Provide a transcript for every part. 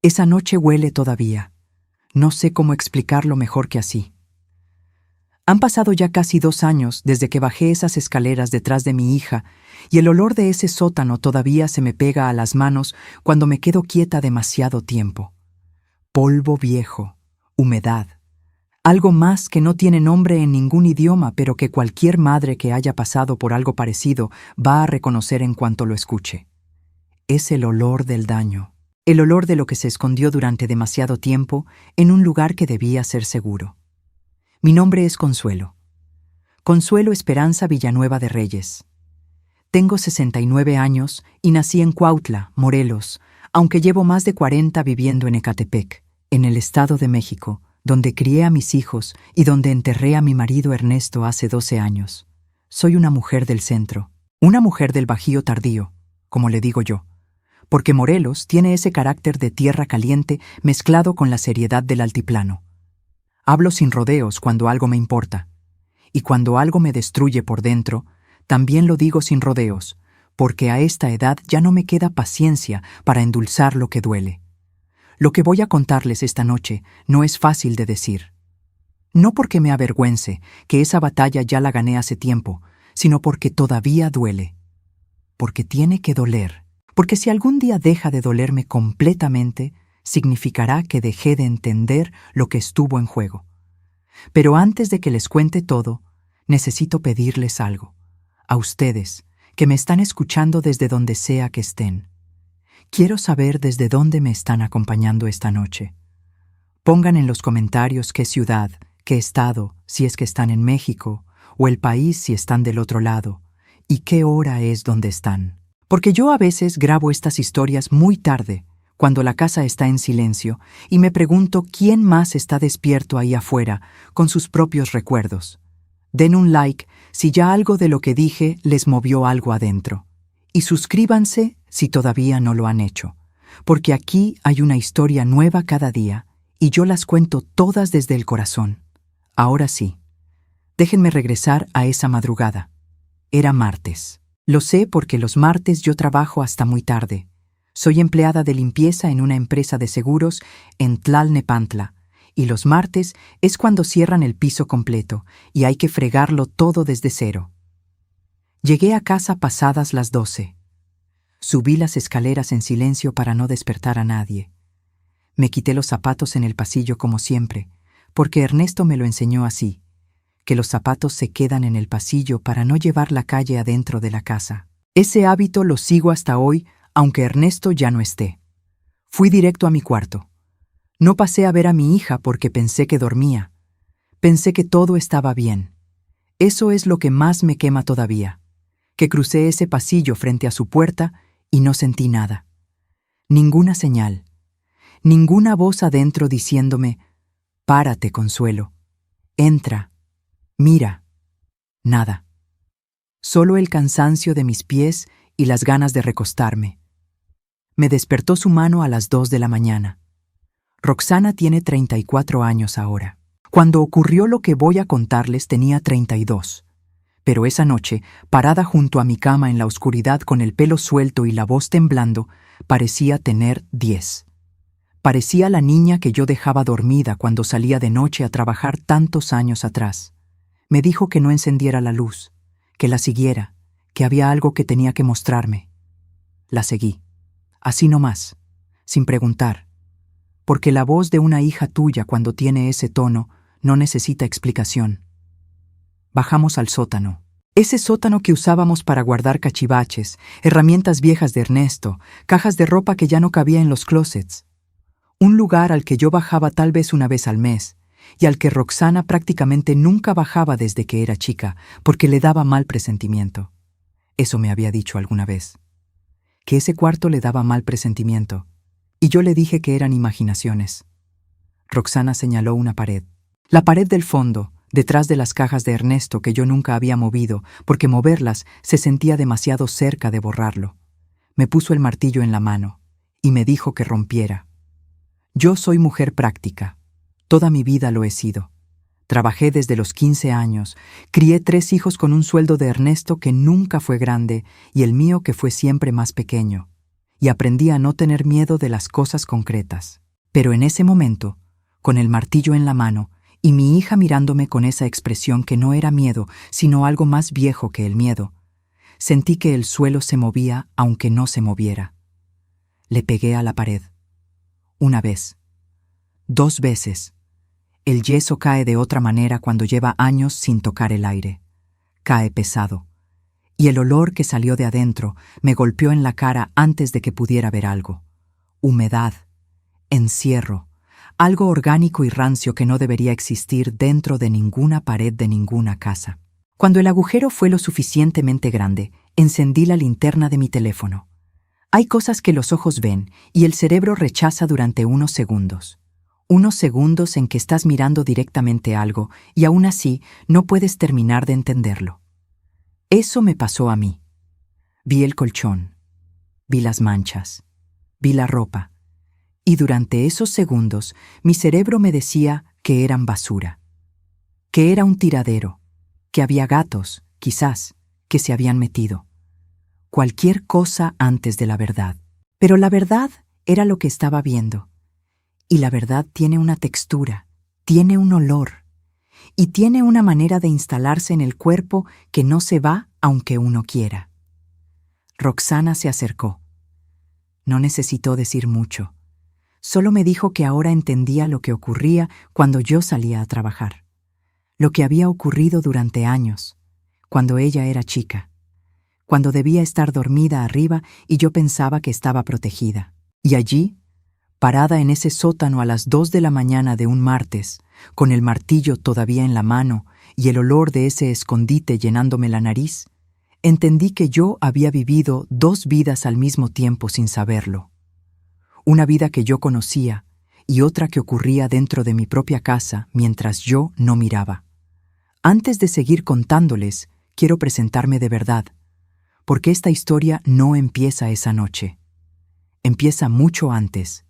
Esa noche huele todavía. No sé cómo explicarlo mejor que así. Han pasado ya casi 2 años desde que bajé esas escaleras detrás de mi hija, y el olor de ese sótano todavía se me pega a las manos cuando me quedo quieta demasiado tiempo. Polvo viejo, humedad, algo más que no tiene nombre en ningún idioma, pero que cualquier madre que haya pasado por algo parecido va a reconocer en cuanto lo escuche. Es el olor del daño, el olor de lo que se escondió durante demasiado tiempo en un lugar que debía ser seguro. Mi nombre es Consuelo. Consuelo Esperanza Villanueva de Reyes. Tengo 69 años y nací en Cuautla, Morelos, aunque llevo más de 40 viviendo en Ecatepec, en el Estado de México, donde crié a mis hijos y donde enterré a mi marido Ernesto hace 12 años. Soy una mujer del centro, una mujer del Bajío tardío, como le digo yo, porque Morelos tiene ese carácter de tierra caliente mezclado con la seriedad del altiplano. Hablo sin rodeos cuando algo me importa, y cuando algo me destruye por dentro, también lo digo sin rodeos, porque a esta edad ya no me queda paciencia para endulzar lo que duele. Lo que voy a contarles esta noche no es fácil de decir. No porque me avergüence, que esa batalla ya la gané hace tiempo, sino porque todavía duele. Porque tiene que doler. Porque si algún día deja de dolerme completamente, significará que dejé de entender lo que estuvo en juego. Pero antes de que les cuente todo, necesito pedirles algo. A ustedes, que me están escuchando desde donde sea que estén. Quiero saber desde dónde me están acompañando esta noche. Pongan en los comentarios qué ciudad, qué estado, si es que están en México, o el país si están del otro lado, y qué hora es donde están. Porque yo a veces grabo estas historias muy tarde, cuando la casa está en silencio, y me pregunto quién más está despierto ahí afuera, con sus propios recuerdos. Den un like si ya algo de lo que dije les movió algo adentro. Y suscríbanse si todavía no lo han hecho, porque aquí hay una historia nueva cada día, y yo las cuento todas desde el corazón. Ahora sí, déjenme regresar a esa madrugada. Era martes. Lo sé porque los martes yo trabajo hasta muy tarde. Soy empleada de limpieza en una empresa de seguros en Tlalnepantla, y los martes es cuando cierran el piso completo y hay que fregarlo todo desde cero. Llegué a casa pasadas las 12. Subí las escaleras en silencio para no despertar a nadie. Me quité los zapatos en el pasillo como siempre, porque Ernesto me lo enseñó así, que los zapatos se quedan en el pasillo para no llevar la calle adentro de la casa. Ese hábito lo sigo hasta hoy, aunque Ernesto ya no esté. Fui directo a mi cuarto. No pasé a ver a mi hija porque pensé que dormía. Pensé que todo estaba bien. Eso es lo que más me quema todavía, que crucé ese pasillo frente a su puerta y no sentí nada. Ninguna señal. Ninguna voz adentro diciéndome, «Párate, Consuelo. Entra. Mira». Nada. Solo el cansancio de mis pies y las ganas de recostarme. Me despertó su mano a las 2 de la mañana. Roxana tiene 34 años ahora. Cuando ocurrió lo que voy a contarles tenía 32. Pero esa noche, parada junto a mi cama en la oscuridad con el pelo suelto y la voz temblando, parecía tener 10. Parecía la niña que yo dejaba dormida cuando salía de noche a trabajar tantos años atrás. Me dijo que no encendiera la luz, que la siguiera, que había algo que tenía que mostrarme. La seguí. Así nomás, sin preguntar, porque la voz de una hija tuya cuando tiene ese tono no necesita explicación. Bajamos al sótano. Ese sótano que usábamos para guardar cachivaches, herramientas viejas de Ernesto, cajas de ropa que ya no cabía en los closets. Un lugar al que yo bajaba tal vez una vez al mes, y al que Roxana prácticamente nunca bajaba desde que era chica, porque le daba mal presentimiento. Eso me había dicho alguna vez. Que ese cuarto le daba mal presentimiento, y yo le dije que eran imaginaciones. Roxana señaló una pared. La pared del fondo, detrás de las cajas de Ernesto que yo nunca había movido, porque moverlas se sentía demasiado cerca de borrarlo. Me puso el martillo en la mano, y me dijo que rompiera. Yo soy mujer práctica. Toda mi vida lo he sido. Trabajé desde los 15 años, crié 3 hijos con un sueldo de Ernesto que nunca fue grande y el mío que fue siempre más pequeño. y aprendí a no tener miedo de las cosas concretas. Pero en ese momento, con el martillo en la mano y mi hija mirándome con esa expresión que no era miedo, sino algo más viejo que el miedo, sentí que el suelo se movía aunque no se moviera. Le pegué a la pared. Una vez. 2 veces. El yeso cae de otra manera cuando lleva años sin tocar el aire. Cae pesado. Y el olor que salió de adentro me golpeó en la cara antes de que pudiera ver algo. Humedad. Encierro. Algo orgánico y rancio que no debería existir dentro de ninguna pared de ninguna casa. Cuando el agujero fue lo suficientemente grande, encendí la linterna de mi teléfono. Hay cosas que los ojos ven y el cerebro rechaza durante unos segundos. Unos segundos en que estás mirando directamente algo y aún así no puedes terminar de entenderlo. Eso me pasó a mí. Vi el colchón, vi las manchas, vi la ropa, y durante esos segundos mi cerebro me decía que eran basura, que era un tiradero, que había gatos, quizás, que se habían metido. Cualquier cosa antes de la verdad. Pero la verdad era lo que estaba viendo. Y la verdad tiene una textura, tiene un olor, y tiene una manera de instalarse en el cuerpo que no se va aunque uno quiera. Roxana se acercó. No necesitó decir mucho. Solo me dijo que ahora entendía lo que ocurría cuando yo salía a trabajar. Lo que había ocurrido durante años, cuando ella era chica. Cuando debía estar dormida arriba y yo pensaba que estaba protegida. Y allí, parada en ese sótano a las 2 de la mañana de un martes, con el martillo todavía en la mano y el olor de ese escondite llenándome la nariz, entendí que yo había vivido 2 vidas al mismo tiempo sin saberlo. Una vida que yo conocía y otra que ocurría dentro de mi propia casa mientras yo no miraba. Antes de seguir contándoles, quiero presentarme de verdad, porque esta historia no empieza esa noche. Empieza mucho antes.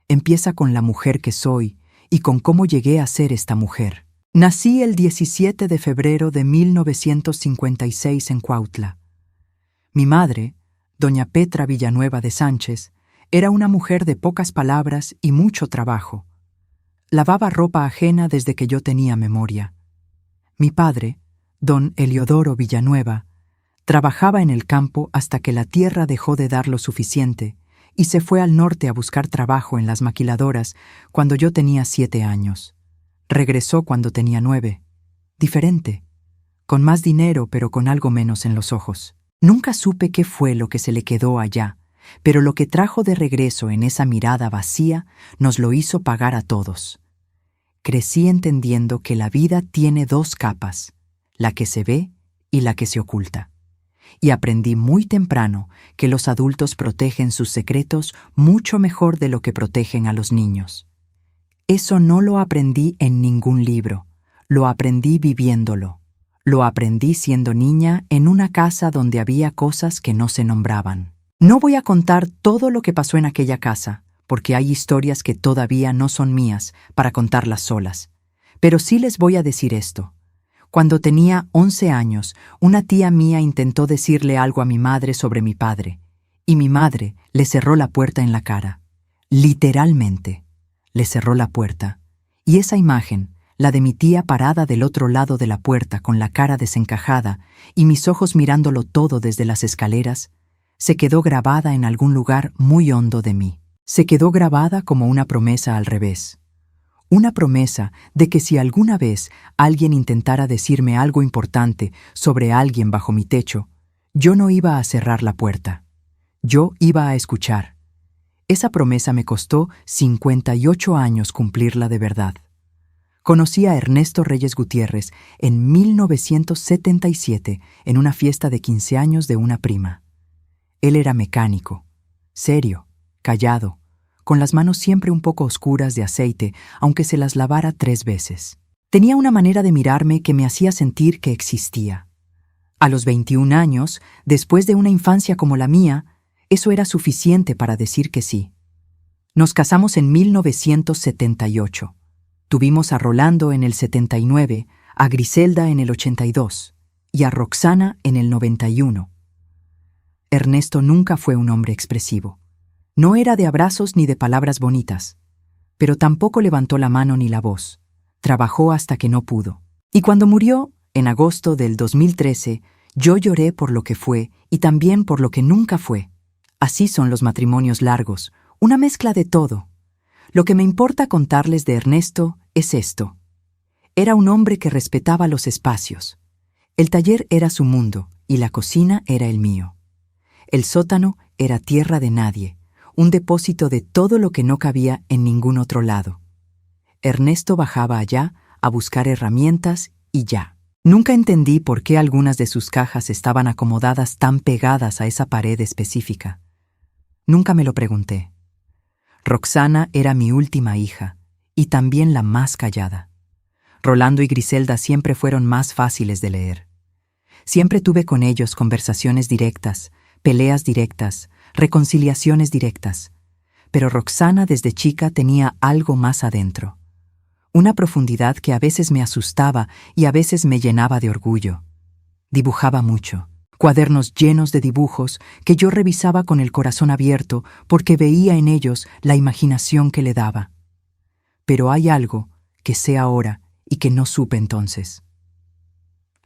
Empieza con la mujer que soy y con cómo llegué a ser esta mujer. Nací el 17 de febrero de 1956 en Cuautla. Mi madre, doña Petra Villanueva de Sánchez, era una mujer de pocas palabras y mucho trabajo. Lavaba ropa ajena desde que yo tenía memoria. Mi padre, don Eliodoro Villanueva, trabajaba en el campo hasta que la tierra dejó de dar lo suficiente y se fue al norte a buscar trabajo en las maquiladoras cuando yo tenía 7 años. Regresó cuando tenía 9. Diferente, con más dinero pero con algo menos en los ojos. Nunca supe qué fue lo que se le quedó allá, pero lo que trajo de regreso en esa mirada vacía nos lo hizo pagar a todos. Crecí entendiendo que la vida tiene 2 capas, la que se ve y la que se oculta. Y aprendí muy temprano que los adultos protegen sus secretos mucho mejor de lo que protegen a los niños. Eso no lo aprendí en ningún libro, lo aprendí viviéndolo. Lo aprendí siendo niña en una casa donde había cosas que no se nombraban. No voy a contar todo lo que pasó en aquella casa, porque hay historias que todavía no son mías para contarlas solas. Pero sí les voy a decir esto. Cuando tenía 11 años, una tía mía intentó decirle algo a mi madre sobre mi padre, y mi madre le cerró la puerta en la cara. Literalmente, le cerró la puerta. Y esa imagen, la de mi tía parada del otro lado de la puerta con la cara desencajada y mis ojos mirándolo todo desde las escaleras, se quedó grabada en algún lugar muy hondo de mí. Se quedó grabada como una promesa al revés. Una promesa de que si alguna vez alguien intentara decirme algo importante sobre alguien bajo mi techo, yo no iba a cerrar la puerta. Yo iba a escuchar. Esa promesa me costó 58 años cumplirla de verdad. Conocí a Ernesto Reyes Gutiérrez en 1977 en una fiesta de 15 años de una prima. Él era mecánico, serio, callado, con las manos siempre un poco oscuras de aceite, aunque se las lavara 3 veces. Tenía una manera de mirarme que me hacía sentir que existía. A los 21 años, después de una infancia como la mía, eso era suficiente para decir que sí. Nos casamos en 1978. Tuvimos a Rolando en el 79, a Griselda en el 82 y a Roxana en el 91. Ernesto nunca fue un hombre expresivo. No era de abrazos ni de palabras bonitas, pero tampoco levantó la mano ni la voz. Trabajó hasta que no pudo. Y cuando murió, en agosto del 2013, yo lloré por lo que fue y también por lo que nunca fue. Así son los matrimonios largos, una mezcla de todo. Lo que me importa contarles de Ernesto es esto. Era un hombre que respetaba los espacios. El taller era su mundo y la cocina era el mío. El sótano era tierra de nadie, un depósito de todo lo que no cabía en ningún otro lado. Ernesto bajaba allá a buscar herramientas y ya. Nunca entendí por qué algunas de sus cajas estaban acomodadas tan pegadas a esa pared específica. Nunca me lo pregunté. Roxana era mi última hija y también la más callada. Rolando y Griselda siempre fueron más fáciles de leer. Siempre tuve con ellos conversaciones directas, peleas directas, reconciliaciones directas. Pero Roxana desde chica tenía algo más adentro. Una profundidad que a veces me asustaba y a veces me llenaba de orgullo. Dibujaba mucho. Cuadernos llenos de dibujos que yo revisaba con el corazón abierto porque veía en ellos la imaginación que le daba. Pero hay algo que sé ahora y que no supe entonces.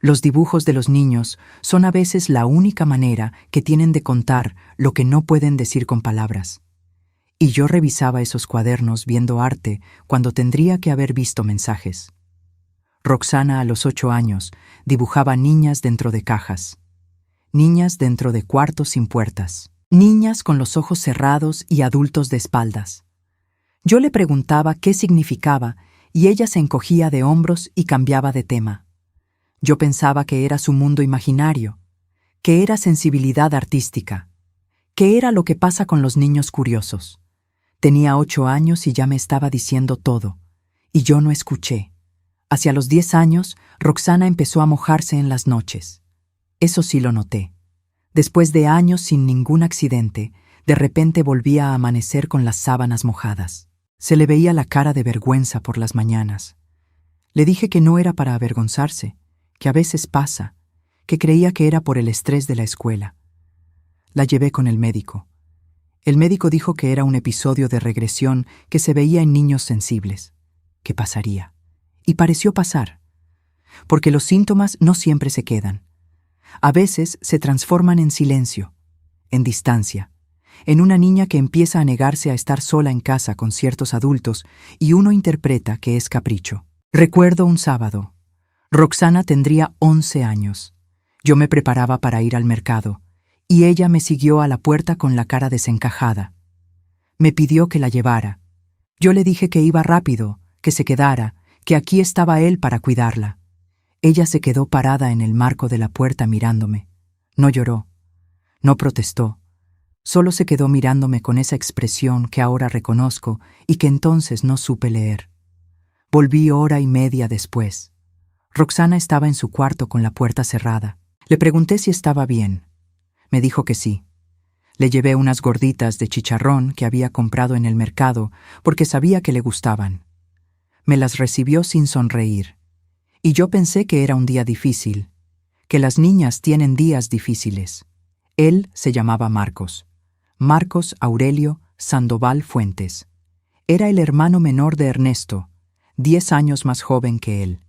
Los dibujos de los niños son a veces la única manera que tienen de contar lo que no pueden decir con palabras. Y yo revisaba esos cuadernos viendo arte cuando tendría que haber visto mensajes. Roxana a los 8 años dibujaba niñas dentro de cajas. Niñas dentro de cuartos sin puertas. Niñas con los ojos cerrados y adultos de espaldas. Yo le preguntaba qué significaba y ella se encogía de hombros y cambiaba de tema. Yo pensaba que era su mundo imaginario, que era sensibilidad artística, que era lo que pasa con los niños curiosos. Tenía 8 años y ya me estaba diciendo todo, y yo no escuché. Hacia los 10 años, Roxana empezó a mojarse en las noches. Eso sí lo noté. Después de años sin ningún accidente, de repente volvía a amanecer con las sábanas mojadas. Se le veía la cara de vergüenza por las mañanas. Le dije que no era para avergonzarse, que a veces pasa, que creía que era por el estrés de la escuela. La llevé con el médico. El médico dijo que era un episodio de regresión que se veía en niños sensibles. ¿Qué pasaría? Y pareció pasar. Porque los síntomas no siempre se quedan. A veces se transforman en silencio, en distancia, en una niña que empieza a negarse a estar sola en casa con ciertos adultos y uno interpreta que es capricho. Recuerdo un sábado. Roxana tendría 11 años. Yo me preparaba para ir al mercado y ella me siguió a la puerta con la cara desencajada. Me pidió que la llevara. Yo le dije que iba rápido, que se quedara, que aquí estaba él para cuidarla. Ella se quedó parada en el marco de la puerta mirándome. No lloró, no protestó, solo se quedó mirándome con esa expresión que ahora reconozco y que entonces no supe leer. Volví hora y media después. Roxana estaba en su cuarto con la puerta cerrada. Le pregunté si estaba bien. Me dijo que sí. Le llevé unas gorditas de chicharrón que había comprado en el mercado porque sabía que le gustaban. Me las recibió sin sonreír. Y yo pensé que era un día difícil, que las niñas tienen días difíciles. Él se llamaba Marcos. Marcos Aurelio Sandoval Fuentes. Era el hermano menor de Ernesto, 10 años más joven que él.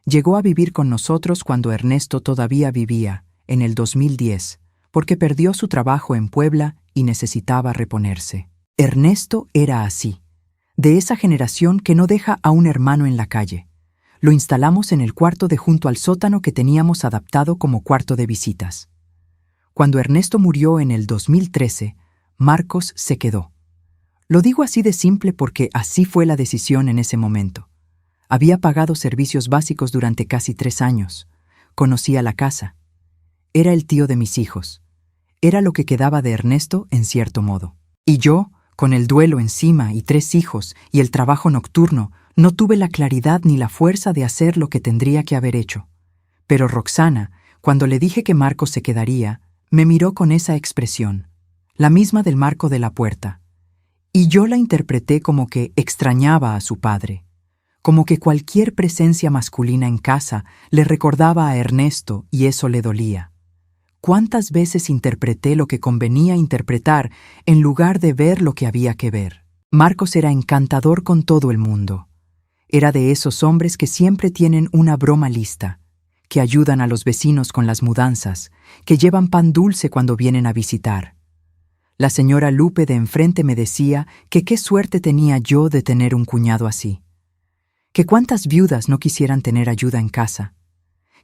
Llegó a vivir con nosotros cuando Ernesto todavía vivía, en el 2010, porque perdió su trabajo en Puebla y necesitaba reponerse. Ernesto era así, de esa generación que no deja a un hermano en la calle. Lo instalamos en el cuarto de junto al sótano que teníamos adaptado como cuarto de visitas. Cuando Ernesto murió en el 2013, Marcos se quedó. Lo digo así de simple porque así fue la decisión en ese momento. Había pagado servicios básicos durante casi 3 años. Conocía la casa. Era el tío de mis hijos. Era lo que quedaba de Ernesto en cierto modo. Y yo, con el duelo encima y 3 hijos y el trabajo nocturno, no tuve la claridad ni la fuerza de hacer lo que tendría que haber hecho. Pero Roxana, cuando le dije que Marcos se quedaría, me miró con esa expresión, la misma del marco de la puerta. Y yo la interpreté como que extrañaba a su padre, como que cualquier presencia masculina en casa le recordaba a Ernesto y eso le dolía. cuántas veces interpreté lo que convenía interpretar en lugar de ver lo que había que ver. Marcos era encantador con todo el mundo. Era de esos hombres que siempre tienen una broma lista, que ayudan a los vecinos con las mudanzas, que llevan pan dulce cuando vienen a visitar. La señora Lupe de enfrente me decía que qué suerte tenía yo de tener un cuñado así, que cuántas viudas no quisieran tener ayuda en casa,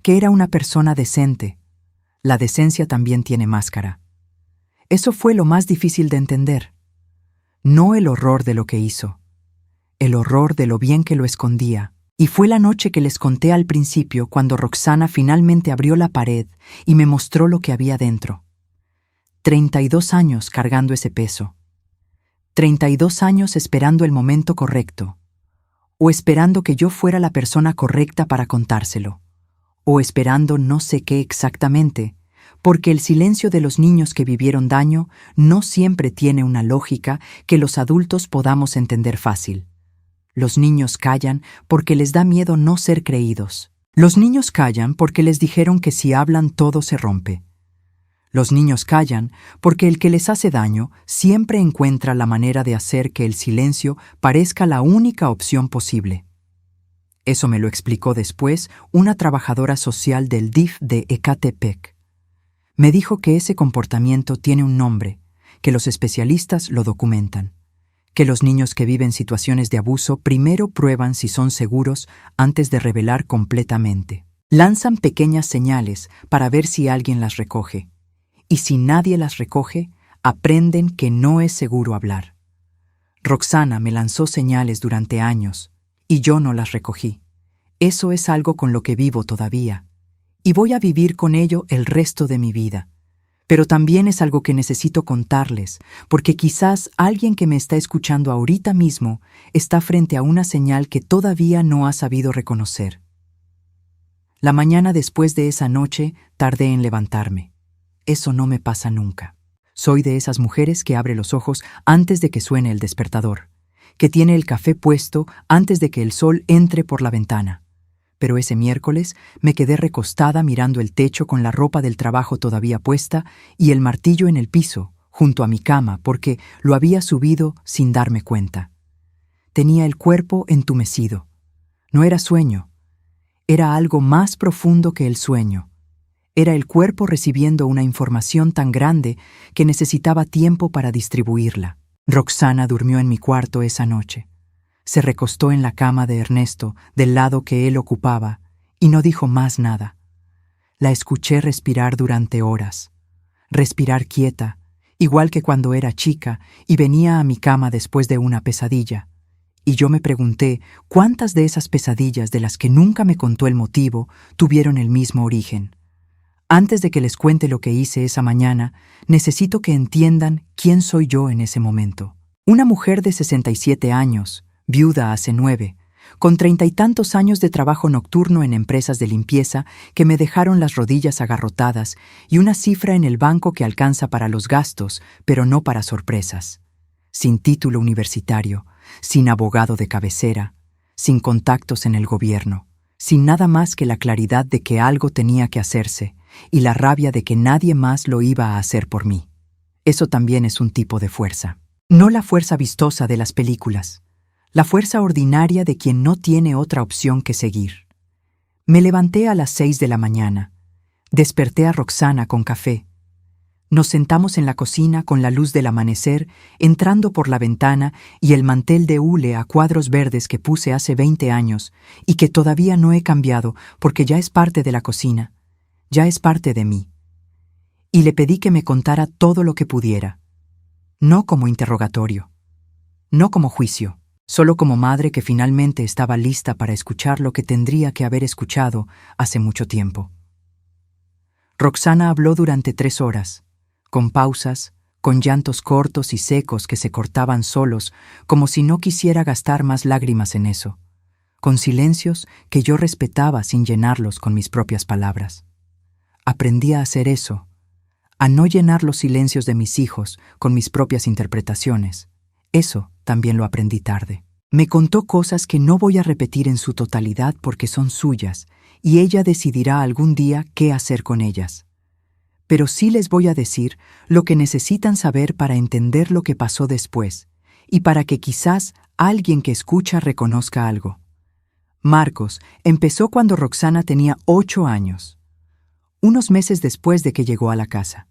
que era una persona decente. La decencia también tiene máscara. Eso fue lo más difícil de entender. No el horror de lo que hizo, el horror de lo bien que lo escondía. Y fue la noche que les conté al principio cuando Roxana finalmente abrió la pared y me mostró lo que había dentro. 32 años cargando ese peso. 32 años esperando el momento correcto. O esperando que yo fuera la persona correcta para contárselo. O esperando no sé qué exactamente, porque el silencio de los niños que vivieron daño no siempre tiene una lógica que los adultos podamos entender fácil. Los niños callan porque les da miedo no ser creídos. Los niños callan porque les dijeron que si hablan todo se rompe. Los niños callan porque el que les hace daño siempre encuentra la manera de hacer que el silencio parezca la única opción posible. Eso me lo explicó después una trabajadora social del DIF de Ecatepec. Me dijo que ese comportamiento tiene un nombre, que los especialistas lo documentan, que los niños que viven situaciones de abuso primero prueban si son seguros antes de revelar completamente. Lanzan pequeñas señales para ver si alguien las recoge, y si nadie las recoge, aprenden que no es seguro hablar. Roxana me lanzó señales durante años, y yo no las recogí. Eso es algo con lo que vivo todavía, y voy a vivir con ello el resto de mi vida. Pero también es algo que necesito contarles, porque quizás alguien que me está escuchando ahorita mismo está frente a una señal que todavía no ha sabido reconocer. La mañana después de esa noche tardé en levantarme. Eso no me pasa nunca. Soy de esas mujeres que abre los ojos antes de que suene el despertador, que tiene el café puesto antes de que el sol entre por la ventana. Pero ese miércoles me quedé recostada mirando el techo con la ropa del trabajo todavía puesta y el martillo en el piso, junto a mi cama, porque lo había subido sin darme cuenta. Tenía el cuerpo entumecido. No era sueño. Era algo más profundo que el sueño. Era el cuerpo recibiendo una información tan grande que necesitaba tiempo para distribuirla. Roxana durmió en mi cuarto esa noche. Se recostó en la cama de Ernesto, del lado que él ocupaba, y no dijo más nada. La escuché respirar durante horas. Respirar quieta, igual que cuando era chica y venía a mi cama después de una pesadilla. Y yo me pregunté cuántas de esas pesadillas de las que nunca me contó el motivo tuvieron el mismo origen. Antes de que les cuente lo que hice esa mañana, necesito que entiendan quién soy yo en ese momento. Una mujer de 67 años, viuda hace 9, con 30 y tantos años de trabajo nocturno en empresas de limpieza que me dejaron las rodillas agarrotadas y una cifra en el banco que alcanza para los gastos, pero no para sorpresas. Sin título universitario, sin abogado de cabecera, sin contactos en el gobierno, sin nada más que la claridad de que algo tenía que hacerse y la rabia de que nadie más lo iba a hacer por mí. Eso también es un tipo de fuerza. No la fuerza vistosa de las películas, la fuerza ordinaria de quien no tiene otra opción que seguir. Me levanté a las 6 de la mañana. Desperté a Roxana con café. Nos sentamos en la cocina con la luz del amanecer entrando por la ventana y el mantel de hule a cuadros verdes que puse hace 20 años y que todavía no he cambiado porque ya es parte de la cocina, ya es parte de mí. Y le pedí que me contara todo lo que pudiera. No como interrogatorio, no como juicio, solo como madre que finalmente estaba lista para escuchar lo que tendría que haber escuchado hace mucho tiempo. Roxana habló durante 3 horas, con pausas, con llantos cortos y secos que se cortaban solos, como si no quisiera gastar más lágrimas en eso, con silencios que yo respetaba sin llenarlos con mis propias palabras. Aprendí a hacer eso, a no llenar los silencios de mis hijos con mis propias interpretaciones. Eso también lo aprendí tarde. Me contó cosas que no voy a repetir en su totalidad porque son suyas, y ella decidirá algún día qué hacer con ellas. pero sí les voy a decir lo que necesitan saber para entender lo que pasó después, y para que quizás alguien que escucha reconozca algo. Marcos empezó cuando Roxana tenía 8 años, unos meses después de que llegó a la casa.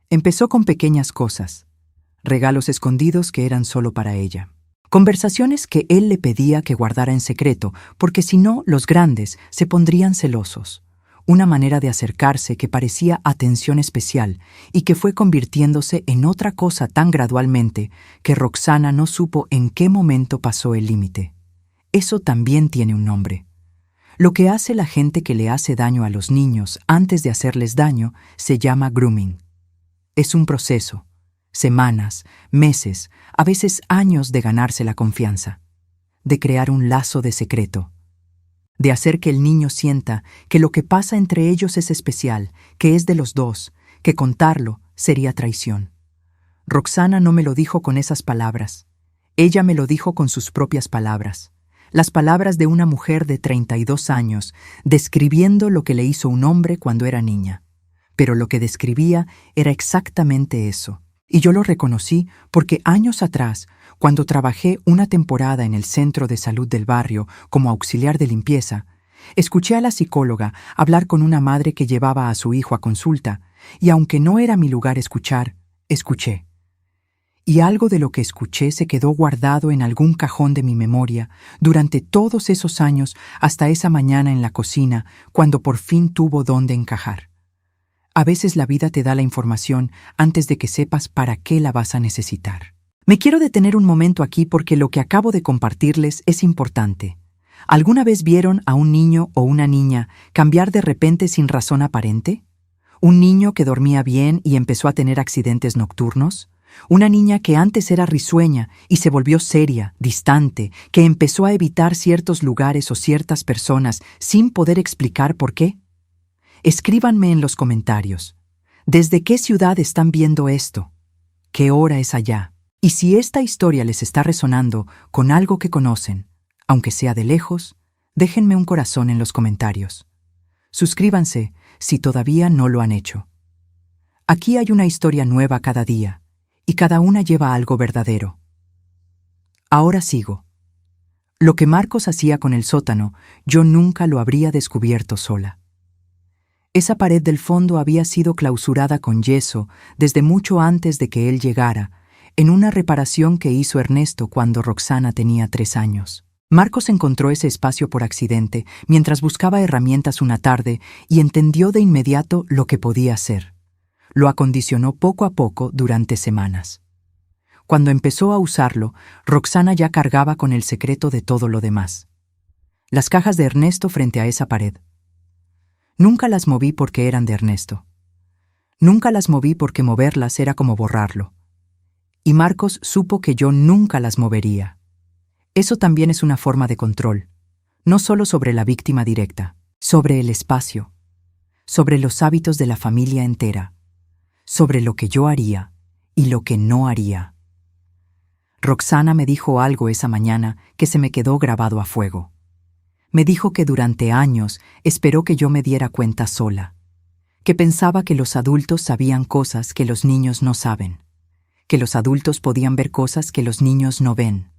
Empezó con pequeñas cosas, regalos escondidos que eran solo para ella. Conversaciones que él le pedía que guardara en secreto, porque si no, los grandes se pondrían celosos. Una manera de acercarse que parecía atención especial y que fue convirtiéndose en otra cosa tan gradualmente que Roxana no supo en qué momento pasó el límite. Eso también tiene un nombre. Lo que hace la gente que le hace daño a los niños antes de hacerles daño se llama grooming. Es un proceso, semanas, meses, a veces años de ganarse la confianza, de crear un lazo de secreto, de hacer que el niño sienta que lo que pasa entre ellos es especial, que es de los dos, que contarlo sería traición. Roxana no me lo dijo con esas palabras. Ella me lo dijo con sus propias palabras. Las palabras de una mujer de 32 años, describiendo lo que le hizo un hombre cuando era niña. Pero lo que describía era exactamente eso. Y yo lo reconocí porque años atrás, cuando trabajé una temporada en el centro de salud del barrio como auxiliar de limpieza, escuché a la psicóloga hablar con una madre que llevaba a su hijo a consulta, y aunque no era mi lugar escuchar, escuché. Y algo de lo que escuché se quedó guardado en algún cajón de mi memoria durante todos esos años hasta esa mañana en la cocina, cuando por fin tuvo dónde encajar. A veces la vida te da la información antes de que sepas para qué la vas a necesitar. Me quiero detener un momento aquí porque lo que acabo de compartirles es importante. ¿Alguna vez vieron a un niño o una niña cambiar de repente sin razón aparente? ¿Un niño que dormía bien y empezó a tener accidentes nocturnos? Una niña que antes era risueña y se volvió seria, distante, que empezó a evitar ciertos lugares o ciertas personas sin poder explicar por qué. Escríbanme en los comentarios. ¿Desde qué ciudad están viendo esto? ¿Qué hora es allá? Y si esta historia les está resonando con algo que conocen, aunque sea de lejos, déjenme un corazón en los comentarios. Suscríbanse si todavía no lo han hecho. Aquí hay una historia nueva cada día, y cada una lleva algo verdadero. Ahora sigo. Lo que Marcos hacía con el sótano, yo nunca lo habría descubierto sola. Esa pared del fondo había sido clausurada con yeso desde mucho antes de que él llegara, en una reparación que hizo Ernesto cuando Roxana tenía 3 años. Marcos encontró ese espacio por accidente mientras buscaba herramientas una tarde y entendió de inmediato lo que podía hacer. Lo acondicionó poco a poco durante semanas. Cuando empezó a usarlo, Roxana ya cargaba con el secreto de todo lo demás. Las cajas de Ernesto frente a esa pared. Nunca las moví porque eran de Ernesto. Nunca las moví porque moverlas era como borrarlo. Y Marcos supo que yo nunca las movería. Eso también es una forma de control, no solo sobre la víctima directa, sobre el espacio, sobre los hábitos de la familia entera, sobre lo que yo haría y lo que no haría. Roxana me dijo algo esa mañana que se me quedó grabado a fuego. Me dijo que durante años esperó que yo me diera cuenta sola, que pensaba que los adultos sabían cosas que los niños no saben, que los adultos podían ver cosas que los niños no ven,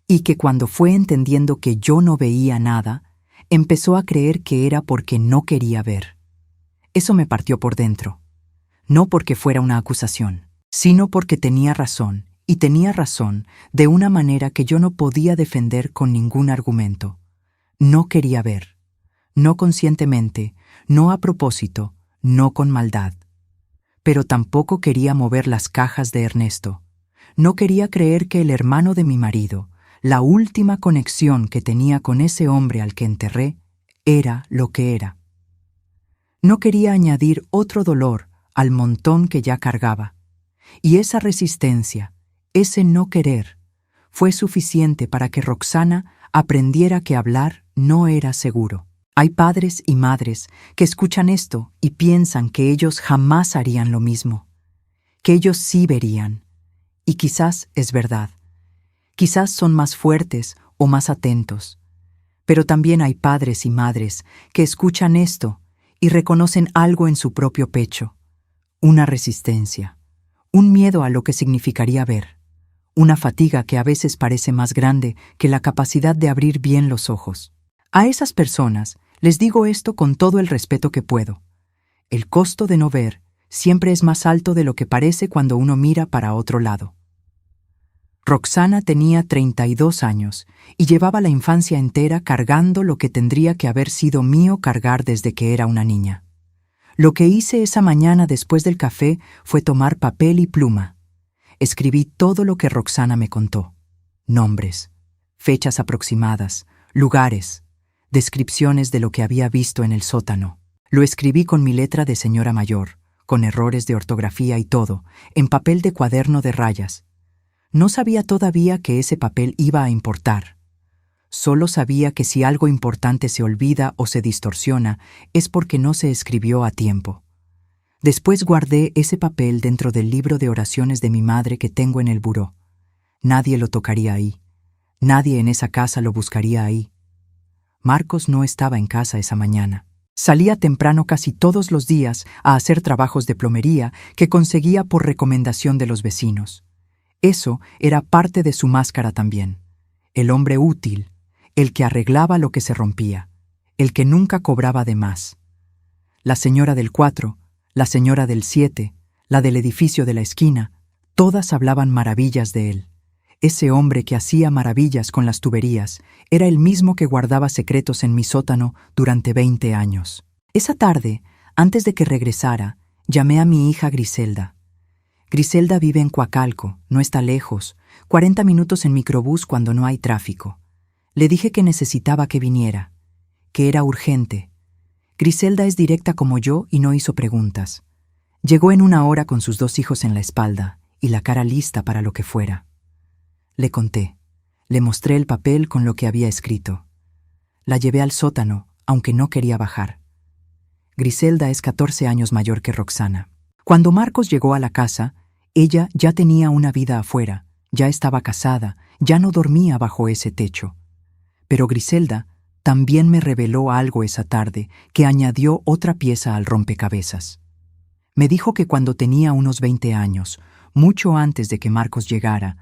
y que cuando fue entendiendo que yo no veía nada, empezó a creer que era porque no quería ver. Eso me partió por dentro, no porque fuera una acusación, sino porque tenía razón, y tenía razón de una manera que yo no podía defender con ningún argumento. No quería ver, no conscientemente, no a propósito, no con maldad. Pero tampoco quería mover las cajas de Ernesto. No quería creer que el hermano de mi marido, la última conexión que tenía con ese hombre al que enterré, era lo que era. No quería añadir otro dolor al montón que ya cargaba. Y esa resistencia, ese no querer, fue suficiente para que Roxana aprendiera que hablar no era seguro. Hay padres y madres que escuchan esto y piensan que ellos jamás harían lo mismo, que ellos sí verían. Y quizás es verdad. Quizás son más fuertes o más atentos. Pero también hay padres y madres que escuchan esto y reconocen algo en su propio pecho, una resistencia, un miedo a lo que significaría ver, una fatiga que a veces parece más grande que la capacidad de abrir bien los ojos. A esas personas les digo esto con todo el respeto que puedo. El costo de no ver siempre es más alto de lo que parece cuando uno mira para otro lado. Roxana tenía 32 años y llevaba la infancia entera cargando lo que tendría que haber sido mío cargar desde que era una niña. Lo que hice esa mañana después del café fue tomar papel y pluma. Escribí todo lo que Roxana me contó. Nombres, fechas aproximadas, lugares, descripciones de lo que había visto en el sótano. Lo escribí con mi letra de señora mayor, con errores de ortografía y todo, en papel de cuaderno de rayas. No sabía todavía que ese papel iba a importar. Solo sabía que si algo importante se olvida o se distorsiona, es porque no se escribió a tiempo. Después guardé ese papel dentro del libro de oraciones de mi madre que tengo en el buró. Nadie lo tocaría ahí. Nadie en esa casa lo buscaría ahí. Marcos no estaba en casa esa mañana. Salía temprano casi todos los días a hacer trabajos de plomería que conseguía por recomendación de los vecinos. Eso era parte de su máscara también. El hombre útil, el que arreglaba lo que se rompía, el que nunca cobraba de más. La señora del 4, la señora del 7, la del edificio de la esquina, todas hablaban maravillas de él. Ese hombre que hacía maravillas con las tuberías era el mismo que guardaba secretos en mi sótano durante 20 años. Esa tarde, antes de que regresara, llamé a mi hija Griselda. Griselda vive en Coacalco, no está lejos, 40 minutos en microbús cuando no hay tráfico. Le dije que necesitaba que viniera, que era urgente. Griselda es directa como yo y no hizo preguntas. Llegó en 1 hora con sus 2 hijos en la espalda y la cara lista para lo que fuera. Le conté, le mostré el papel con lo que había escrito. La llevé al sótano, aunque no quería bajar. Griselda es 14 años mayor que Roxana. Cuando Marcos llegó a la casa, ella ya tenía una vida afuera, ya estaba casada, ya no dormía bajo ese techo. Pero Griselda también me reveló algo esa tarde que añadió otra pieza al rompecabezas. Me dijo que cuando tenía unos 20 años, mucho antes de que Marcos llegara,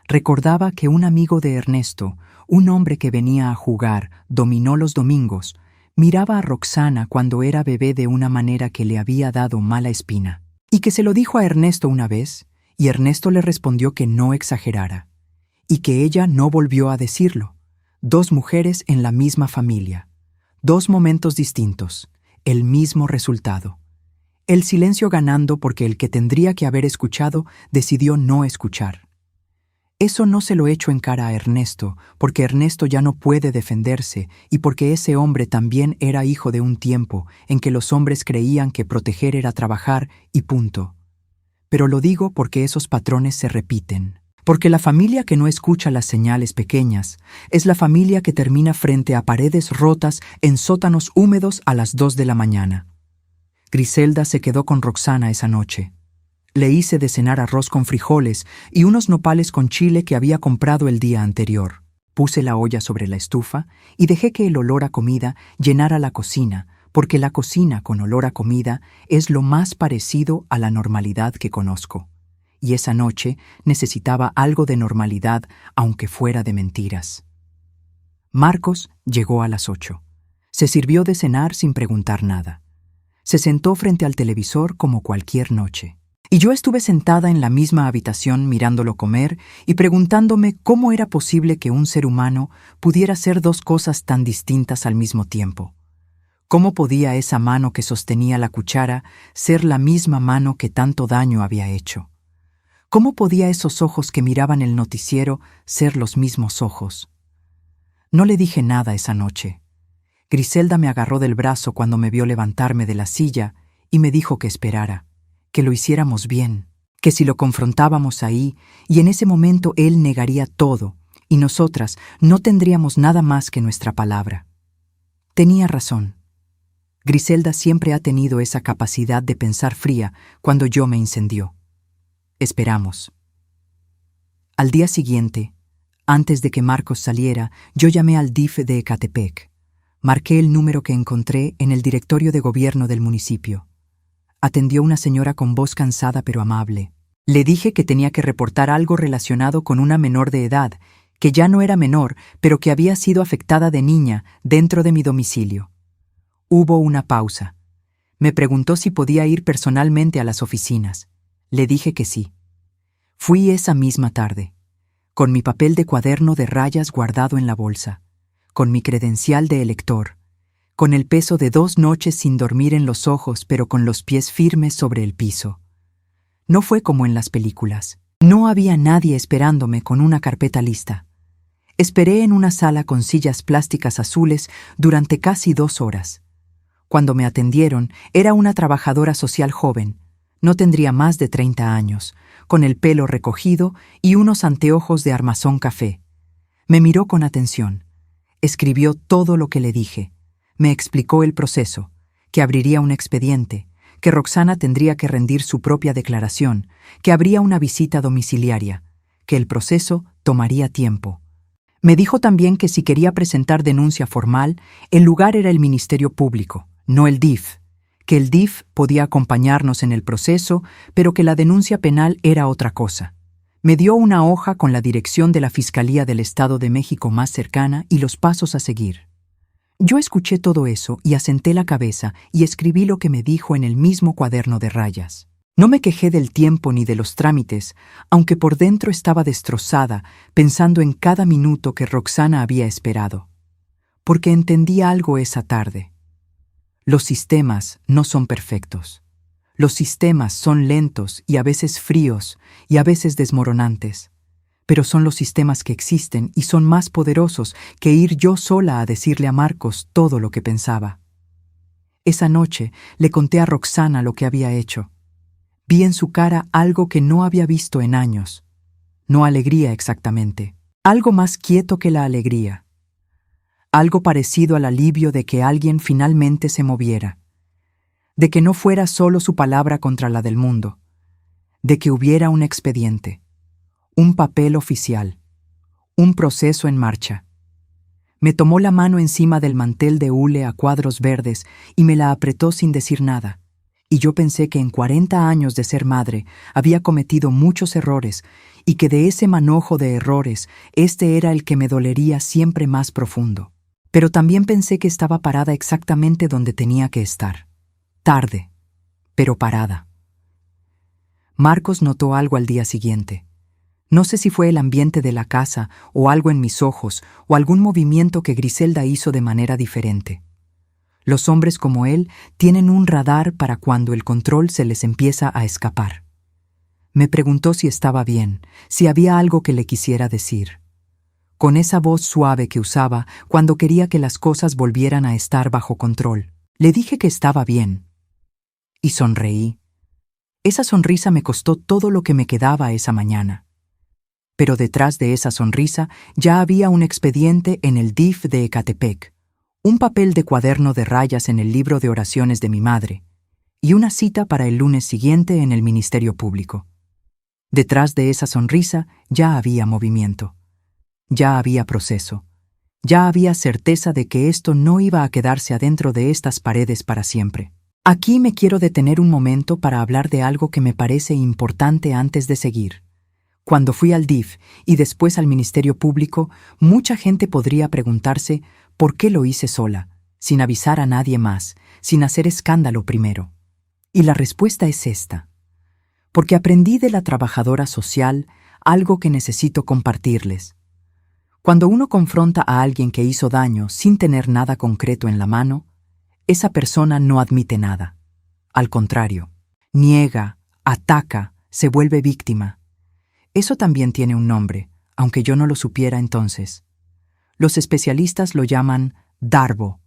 recordaba que un amigo de Ernesto, un hombre que venía a jugar dominó los domingos, miraba a Roxana cuando era bebé de una manera que le había dado mala espina. Y que se lo dijo a Ernesto una vez, y Ernesto le respondió que no exagerara, y que ella no volvió a decirlo. 2 mujeres en la misma familia, 2 momentos distintos, el mismo resultado. El silencio ganando porque el que tendría que haber escuchado decidió no escuchar. Eso no se lo echo en cara a Ernesto, porque Ernesto ya no puede defenderse y porque ese hombre también era hijo de un tiempo en que los hombres creían que proteger era trabajar y punto. Pero lo digo porque esos patrones se repiten. Porque la familia que no escucha las señales pequeñas es la familia que termina frente a paredes rotas en sótanos húmedos a las 2 de la mañana. Griselda se quedó con Roxana esa noche. Le hice de cenar arroz con frijoles y unos nopales con chile que había comprado el día anterior. Puse la olla sobre la estufa y dejé que el olor a comida llenara la cocina, porque la cocina con olor a comida es lo más parecido a la normalidad que conozco. Y esa noche necesitaba algo de normalidad, aunque fuera de mentiras. Marcos llegó a las 8. Se sirvió de cenar sin preguntar nada. Se sentó frente al televisor como cualquier noche. Y yo estuve sentada en la misma habitación mirándolo comer y preguntándome cómo era posible que un ser humano pudiera hacer 2 cosas tan distintas al mismo tiempo. ¿Cómo podía esa mano que sostenía la cuchara ser la misma mano que tanto daño había hecho? ¿Cómo podía esos ojos que miraban el noticiero ser los mismos ojos? No le dije nada esa noche. Griselda me agarró del brazo cuando me vio levantarme de la silla y me dijo que esperara, que lo hiciéramos bien, que si lo confrontábamos ahí, y en ese momento él negaría todo, y nosotras no tendríamos nada más que nuestra palabra. Tenía razón. Griselda siempre ha tenido esa capacidad de pensar fría cuando yo me incendió. Esperamos. Al día siguiente, antes de que Marcos saliera, yo llamé al DIF de Ecatepec. Marqué el número que encontré en el directorio de gobierno del municipio. atendió una señora con voz cansada pero amable. Le dije que tenía que reportar algo relacionado con una menor de edad, que ya no era menor, pero que había sido afectada de niña dentro de mi domicilio. Hubo una pausa. Me preguntó si podía ir personalmente a las oficinas. Le dije que sí. Fui esa misma tarde, con mi papel de cuaderno de rayas guardado en la bolsa, con mi credencial de elector, con el peso de 2 noches sin dormir en los ojos pero con los pies firmes sobre el piso. No fue como en las películas. No había nadie esperándome con una carpeta lista. Esperé en una sala con sillas plásticas azules durante casi 2 horas. Cuando me atendieron, era una trabajadora social joven. No tendría más de 30 años, con el pelo recogido y unos anteojos de armazón café. Me miró con atención. Escribió todo lo que le dije. Me explicó el proceso, que abriría un expediente, que Roxana tendría que rendir su propia declaración, que habría una visita domiciliaria, que el proceso tomaría tiempo. Me dijo también que si quería presentar denuncia formal, el lugar era el Ministerio Público, no el DIF, que el DIF podía acompañarnos en el proceso, pero que la denuncia penal era otra cosa. Me dio una hoja con la dirección de la Fiscalía del Estado de México más cercana y los pasos a seguir. Yo escuché todo eso y asenté la cabeza y escribí lo que me dijo en el mismo cuaderno de rayas. No me quejé del tiempo ni de los trámites, aunque por dentro estaba destrozada, pensando en cada minuto que Roxana había esperado. Porque entendí algo esa tarde. Los sistemas no son perfectos. Los sistemas son lentos y a veces fríos y a veces desmoronantes. Pero son los sistemas que existen y son más poderosos que ir yo sola a decirle a Marcos todo lo que pensaba. Esa noche le conté a Roxana lo que había hecho. Vi en su cara algo que no había visto en años. No alegría exactamente. Algo más quieto que la alegría. Algo parecido al alivio de que alguien finalmente se moviera. De que no fuera solo su palabra contra la del mundo. De que hubiera un expediente. Un papel oficial. Un proceso en marcha. Me tomó la mano encima del mantel de hule a cuadros verdes y me la apretó sin decir nada. Y yo pensé que en 40 años de ser madre había cometido muchos errores y que de ese manojo de errores este era el que me dolería siempre más profundo. Pero también pensé que estaba parada exactamente donde tenía que estar. Tarde, pero parada. Marcos notó algo al día siguiente. No sé si fue el ambiente de la casa o algo en mis ojos o algún movimiento que Griselda hizo de manera diferente. Los hombres como él tienen un radar para cuando el control se les empieza a escapar. Me preguntó si estaba bien, si había algo que le quisiera decir. Con esa voz suave que usaba cuando quería que las cosas volvieran a estar bajo control. Le dije que estaba bien. Y sonreí. Esa sonrisa me costó todo lo que me quedaba esa mañana. Pero detrás de esa sonrisa ya había un expediente en el DIF de Ecatepec, un papel de cuaderno de rayas en el libro de oraciones de mi madre, y una cita para el lunes siguiente en el Ministerio Público. Detrás de esa sonrisa ya había movimiento, ya había proceso, ya había certeza de que esto no iba a quedarse adentro de estas paredes para siempre. Aquí me quiero detener un momento para hablar de algo que me parece importante antes de seguir. Cuando fui al DIF y después al Ministerio Público, mucha gente podría preguntarse por qué lo hice sola, sin avisar a nadie más, sin hacer escándalo primero. Y la respuesta es esta. Porque aprendí de la trabajadora social algo que necesito compartirles. Cuando uno confronta a alguien que hizo daño sin tener nada concreto en la mano, esa persona no admite nada. Al contrario, niega, ataca, se vuelve víctima. Eso también tiene un nombre, aunque yo no lo supiera entonces. Los especialistas lo llaman darbo.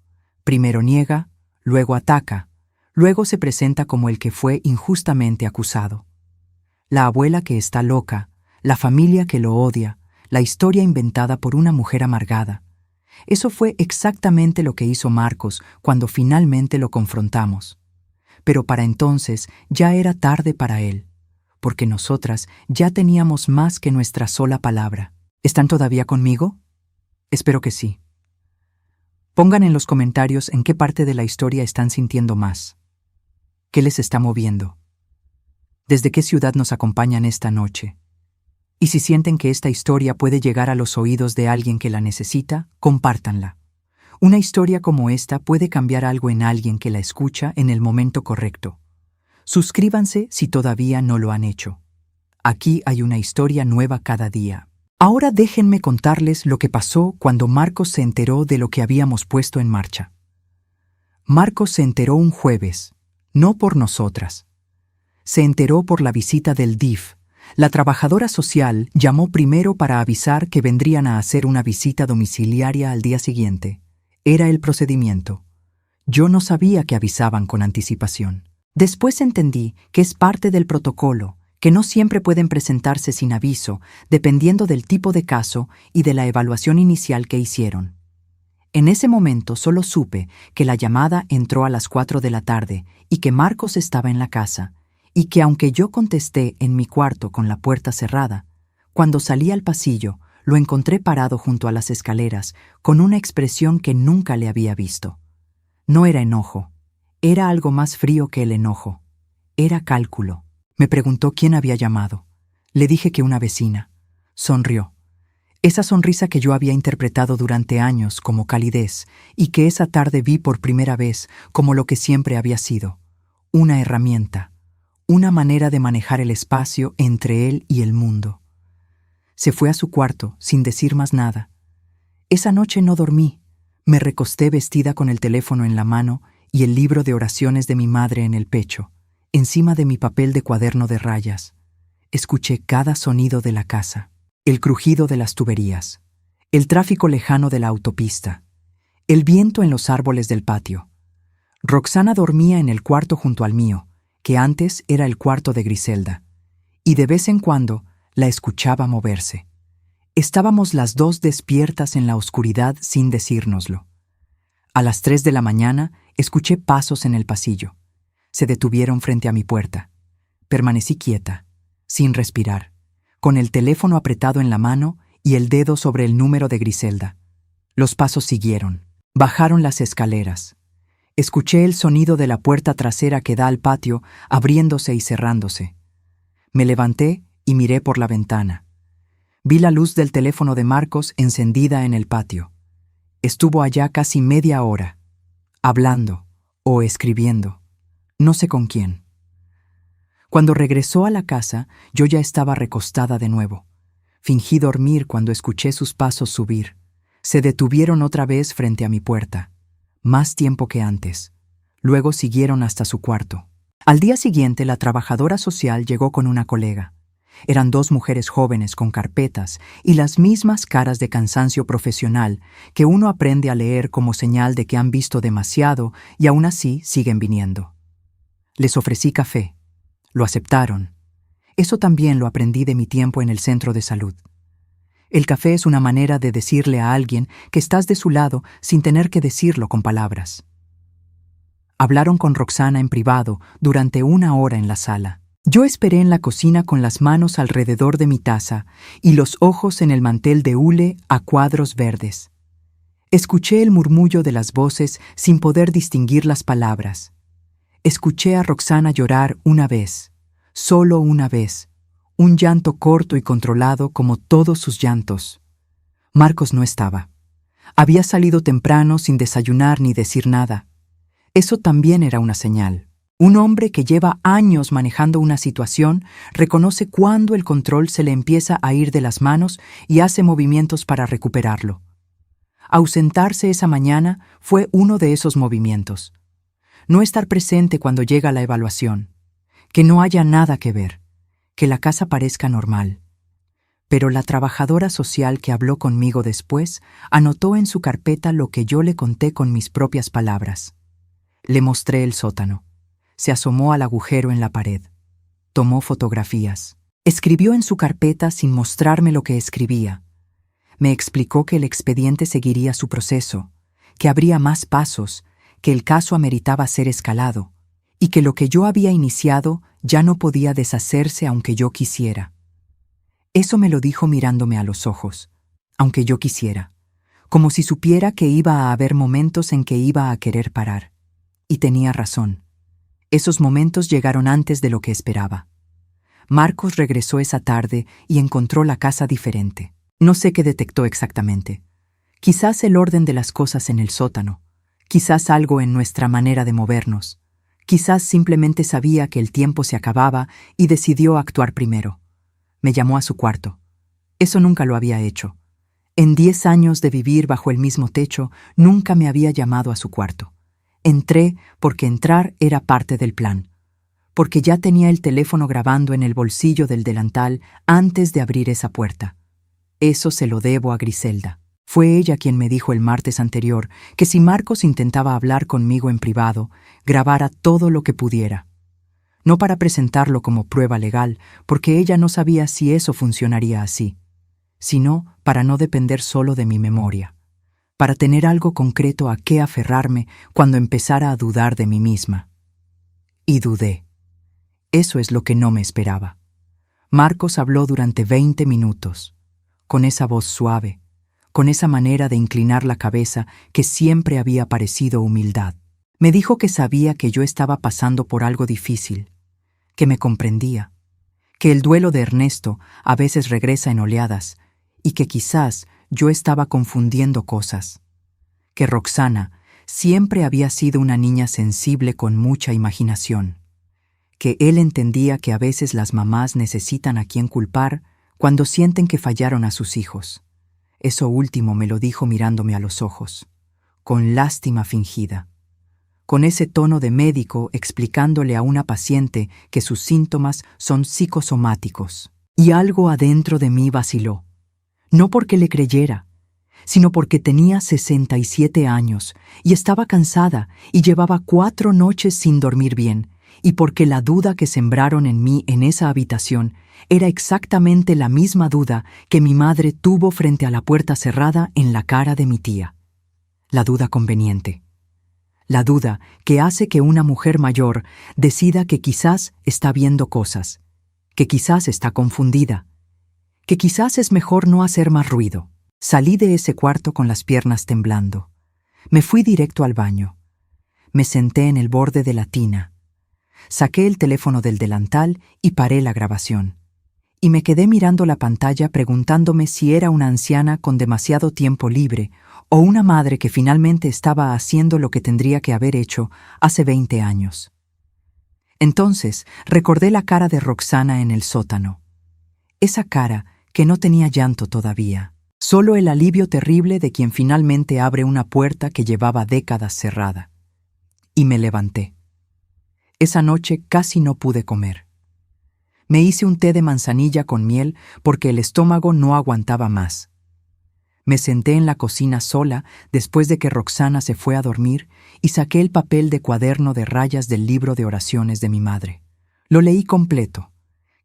Primero niega, luego ataca, luego se presenta como el que fue injustamente acusado. La abuela que está loca, la familia que lo odia, la historia inventada por una mujer amargada. Eso fue exactamente lo que hizo Marcos cuando finalmente lo confrontamos. Pero para entonces ya era tarde para él. Porque nosotras ya teníamos más que nuestra sola palabra. ¿Están todavía conmigo? Espero que sí. Pongan en los comentarios en qué parte de la historia están sintiendo más. ¿Qué les está moviendo? ¿Desde qué ciudad nos acompañan esta noche? Y si sienten que esta historia puede llegar a los oídos de alguien que la necesita, compártanla. Una historia como esta puede cambiar algo en alguien que la escucha en el momento correcto. Suscríbanse si todavía no lo han hecho. Aquí hay una historia nueva cada día. Ahora déjenme contarles lo que pasó cuando Marcos se enteró de lo que habíamos puesto en marcha. Marcos se enteró un jueves, no por nosotras. Se enteró por la visita del DIF. La trabajadora social llamó primero para avisar que vendrían a hacer una visita domiciliaria al día siguiente. Era el procedimiento. Yo no sabía que avisaban con anticipación. Después entendí que es parte del protocolo, que no siempre pueden presentarse sin aviso, dependiendo del tipo de caso y de la evaluación inicial que hicieron. En ese momento solo supe que la llamada entró a las 4 de la tarde y que Marcos estaba en la casa, y que aunque yo contesté en mi cuarto con la puerta cerrada, cuando salí al pasillo lo encontré parado junto a las escaleras con una expresión que nunca le había visto. No era enojo, era algo más frío que el enojo. Era cálculo. Me preguntó quién había llamado. Le dije que una vecina. Sonrió. Esa sonrisa que yo había interpretado durante años como calidez y que esa tarde vi por primera vez como lo que siempre había sido, una herramienta, una manera de manejar el espacio entre él y el mundo. Se fue a su cuarto sin decir más nada. Esa noche no dormí. Me recosté vestida con el teléfono en la mano y el libro de oraciones de mi madre en el pecho, encima de mi papel de cuaderno de rayas. Escuché cada sonido de la casa, el crujido de las tuberías, el tráfico lejano de la autopista, el viento en los árboles del patio. Roxana dormía en el cuarto junto al mío, que antes era el cuarto de Griselda, y de vez en cuando la escuchaba moverse. Estábamos las dos despiertas en la oscuridad sin decírnoslo. A las 3 de la mañana escuché pasos en el pasillo. Se detuvieron frente a mi puerta. Permanecí quieta, sin respirar, con el teléfono apretado en la mano y el dedo sobre el número de Griselda. Los pasos siguieron. Bajaron las escaleras. Escuché el sonido de la puerta trasera que da al patio abriéndose y cerrándose. Me levanté y miré por la ventana. Vi la luz del teléfono de Marcos encendida en el patio. Estuvo allá casi media hora, hablando o escribiendo, no sé con quién. Cuando regresó a la casa, yo ya estaba recostada de nuevo. Fingí dormir cuando escuché sus pasos subir. Se detuvieron otra vez frente a mi puerta, más tiempo que antes. Luego siguieron hasta su cuarto. Al día siguiente, la trabajadora social llegó con una colega. Eran dos mujeres jóvenes con carpetas y las mismas caras de cansancio profesional que uno aprende a leer como señal de que han visto demasiado y aún así siguen viniendo. Les ofrecí café. Lo aceptaron. Eso también lo aprendí de mi tiempo en el centro de salud. El café es una manera de decirle a alguien que estás de su lado sin tener que decirlo con palabras. Hablaron con Roxana en privado durante 1 hora en la sala. Yo esperé en la cocina con las manos alrededor de mi taza y los ojos en el mantel de hule a cuadros verdes. Escuché el murmullo de las voces sin poder distinguir las palabras. Escuché a Roxana llorar una vez, solo una vez, un llanto corto y controlado como todos sus llantos. Marcos no estaba. Había salido temprano sin desayunar ni decir nada. Eso también era una señal. Un hombre que lleva años manejando una situación reconoce cuándo el control se le empieza a ir de las manos y hace movimientos para recuperarlo. Ausentarse esa mañana fue uno de esos movimientos. No estar presente cuando llega la evaluación. Que no haya nada que ver. Que la casa parezca normal. Pero la trabajadora social que habló conmigo después anotó en su carpeta lo que yo le conté con mis propias palabras. Le mostré el sótano. Se asomó al agujero en la pared. Tomó fotografías. Escribió en su carpeta sin mostrarme lo que escribía. Me explicó que el expediente seguiría su proceso, que habría más pasos, que el caso ameritaba ser escalado, y que lo que yo había iniciado ya no podía deshacerse aunque yo quisiera. Eso me lo dijo mirándome a los ojos, aunque yo quisiera, como si supiera que iba a haber momentos en que iba a querer parar. Y tenía razón. Esos momentos llegaron antes de lo que esperaba. Marcos regresó esa tarde y encontró la casa diferente. No sé qué detectó exactamente. Quizás el orden de las cosas en el sótano, quizás algo en nuestra manera de movernos, quizás simplemente sabía que el tiempo se acababa y decidió actuar primero. Me llamó a su cuarto. Eso nunca lo había hecho. En 10 años de vivir bajo el mismo techo, nunca me había llamado a su cuarto. Entré porque entrar era parte del plan, porque ya tenía el teléfono grabando en el bolsillo del delantal antes de abrir esa puerta. Eso se lo debo a Griselda. Fue ella quien me dijo el martes anterior que si Marcos intentaba hablar conmigo en privado, grabara todo lo que pudiera. No para presentarlo como prueba legal, porque ella no sabía si eso funcionaría así, sino para no depender solo de mi memoria, para tener algo concreto a qué aferrarme cuando empezara a dudar de mí misma. Y dudé. Eso es lo que no me esperaba. Marcos habló durante 20 minutos, con esa voz suave, con esa manera de inclinar la cabeza que siempre había parecido humildad. Me dijo que sabía que yo estaba pasando por algo difícil, que me comprendía, que el duelo de Ernesto a veces regresa en oleadas y que quizás yo estaba confundiendo cosas, que Roxana siempre había sido una niña sensible con mucha imaginación, que él entendía que a veces las mamás necesitan a quien culpar cuando sienten que fallaron a sus hijos. Eso último me lo dijo mirándome a los ojos, con lástima fingida, con ese tono de médico explicándole a una paciente que sus síntomas son psicosomáticos. Y algo adentro de mí vaciló, no porque le creyera, sino porque tenía 67 años y estaba cansada y llevaba 4 noches sin dormir bien, y porque la duda que sembraron en mí en esa habitación era exactamente la misma duda que mi madre tuvo frente a la puerta cerrada en la cara de mi tía. La duda conveniente. La duda que hace que una mujer mayor decida que quizás está viendo cosas, que quizás está confundida, que quizás es mejor no hacer más ruido. Salí de ese cuarto con las piernas temblando. Me fui directo al baño. Me senté en el borde de la tina. Saqué el teléfono del delantal y paré la grabación. Y me quedé mirando la pantalla preguntándome si era una anciana con demasiado tiempo libre o una madre que finalmente estaba haciendo lo que tendría que haber hecho hace 20 años. Entonces recordé la cara de Roxana en el sótano. Esa cara que no tenía llanto todavía, solo el alivio terrible de quien finalmente abre una puerta que llevaba décadas cerrada. Y me levanté. Esa noche casi no pude comer. Me hice un té de manzanilla con miel porque el estómago no aguantaba más. Me senté en la cocina sola después de que Roxana se fue a dormir y saqué el papel de cuaderno de rayas del libro de oraciones de mi madre. Lo leí completo,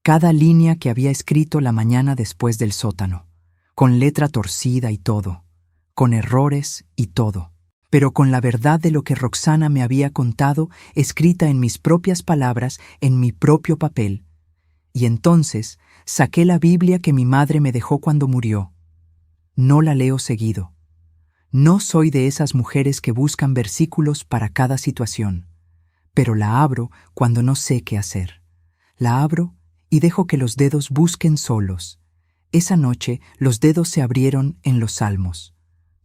cada línea que había escrito la mañana después del sótano, con letra torcida y todo, con errores y todo, pero con la verdad de lo que Roxana me había contado escrita en mis propias palabras en mi propio papel. Y entonces saqué la Biblia que mi madre me dejó cuando murió. No la leo seguido. No soy de esas mujeres que buscan versículos para cada situación, pero la abro cuando no sé qué hacer. La abro y dejo que los dedos busquen solos. Esa noche los dedos se abrieron en los salmos.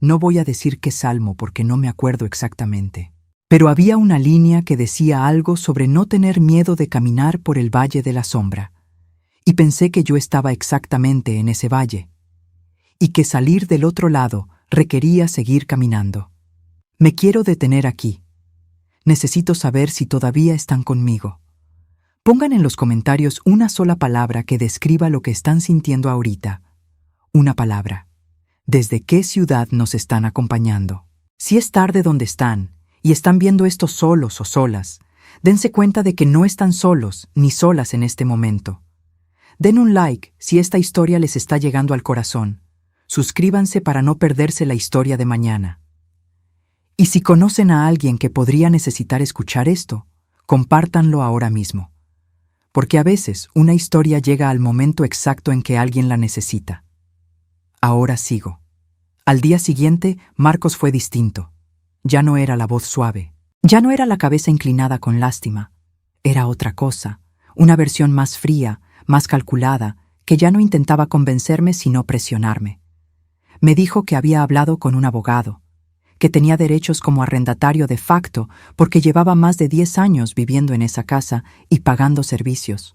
No voy a decir qué salmo porque no me acuerdo exactamente. Pero había una línea que decía algo sobre no tener miedo de caminar por el valle de la sombra. Y pensé que yo estaba exactamente en ese valle. Y que salir del otro lado requería seguir caminando. Me quiero detener aquí. Necesito saber si todavía están conmigo. Pongan en los comentarios una sola palabra que describa lo que están sintiendo ahorita. Una palabra. ¿Desde qué ciudad nos están acompañando? Si es tarde donde están y están viendo esto solos o solas, dense cuenta de que no están solos ni solas en este momento. Den un like si esta historia les está llegando al corazón. Suscríbanse para no perderse la historia de mañana. Y si conocen a alguien que podría necesitar escuchar esto, compártanlo ahora mismo. Porque a veces una historia llega al momento exacto en que alguien la necesita. Ahora sigo. Al día siguiente, Marcos fue distinto. Ya no era la voz suave. Ya no era la cabeza inclinada con lástima. Era otra cosa, una versión más fría, más calculada, que ya no intentaba convencerme sino presionarme. Me dijo que había hablado con un abogado, que tenía derechos como arrendatario de facto porque llevaba más de 10 años viviendo en esa casa y pagando servicios,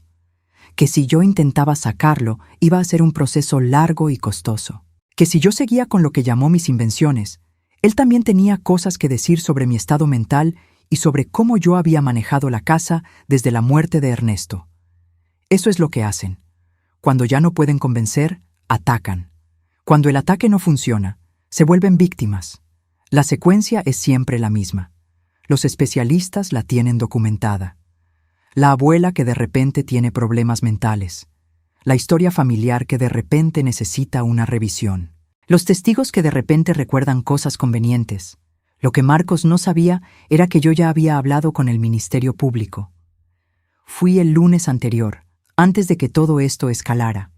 que si yo intentaba sacarlo iba a ser un proceso largo y costoso, que si yo seguía con lo que llamó mis invenciones, él también tenía cosas que decir sobre mi estado mental y sobre cómo yo había manejado la casa desde la muerte de Ernesto. Eso es lo que hacen. Cuando ya no pueden convencer, atacan. Cuando el ataque no funciona, se vuelven víctimas. La secuencia es siempre la misma. Los especialistas la tienen documentada. La abuela que de repente tiene problemas mentales. La historia familiar que de repente necesita una revisión. Los testigos que de repente recuerdan cosas convenientes. Lo que Marcos no sabía era que yo ya había hablado con el Ministerio Público. Fui el lunes anterior, antes de que todo esto escalara.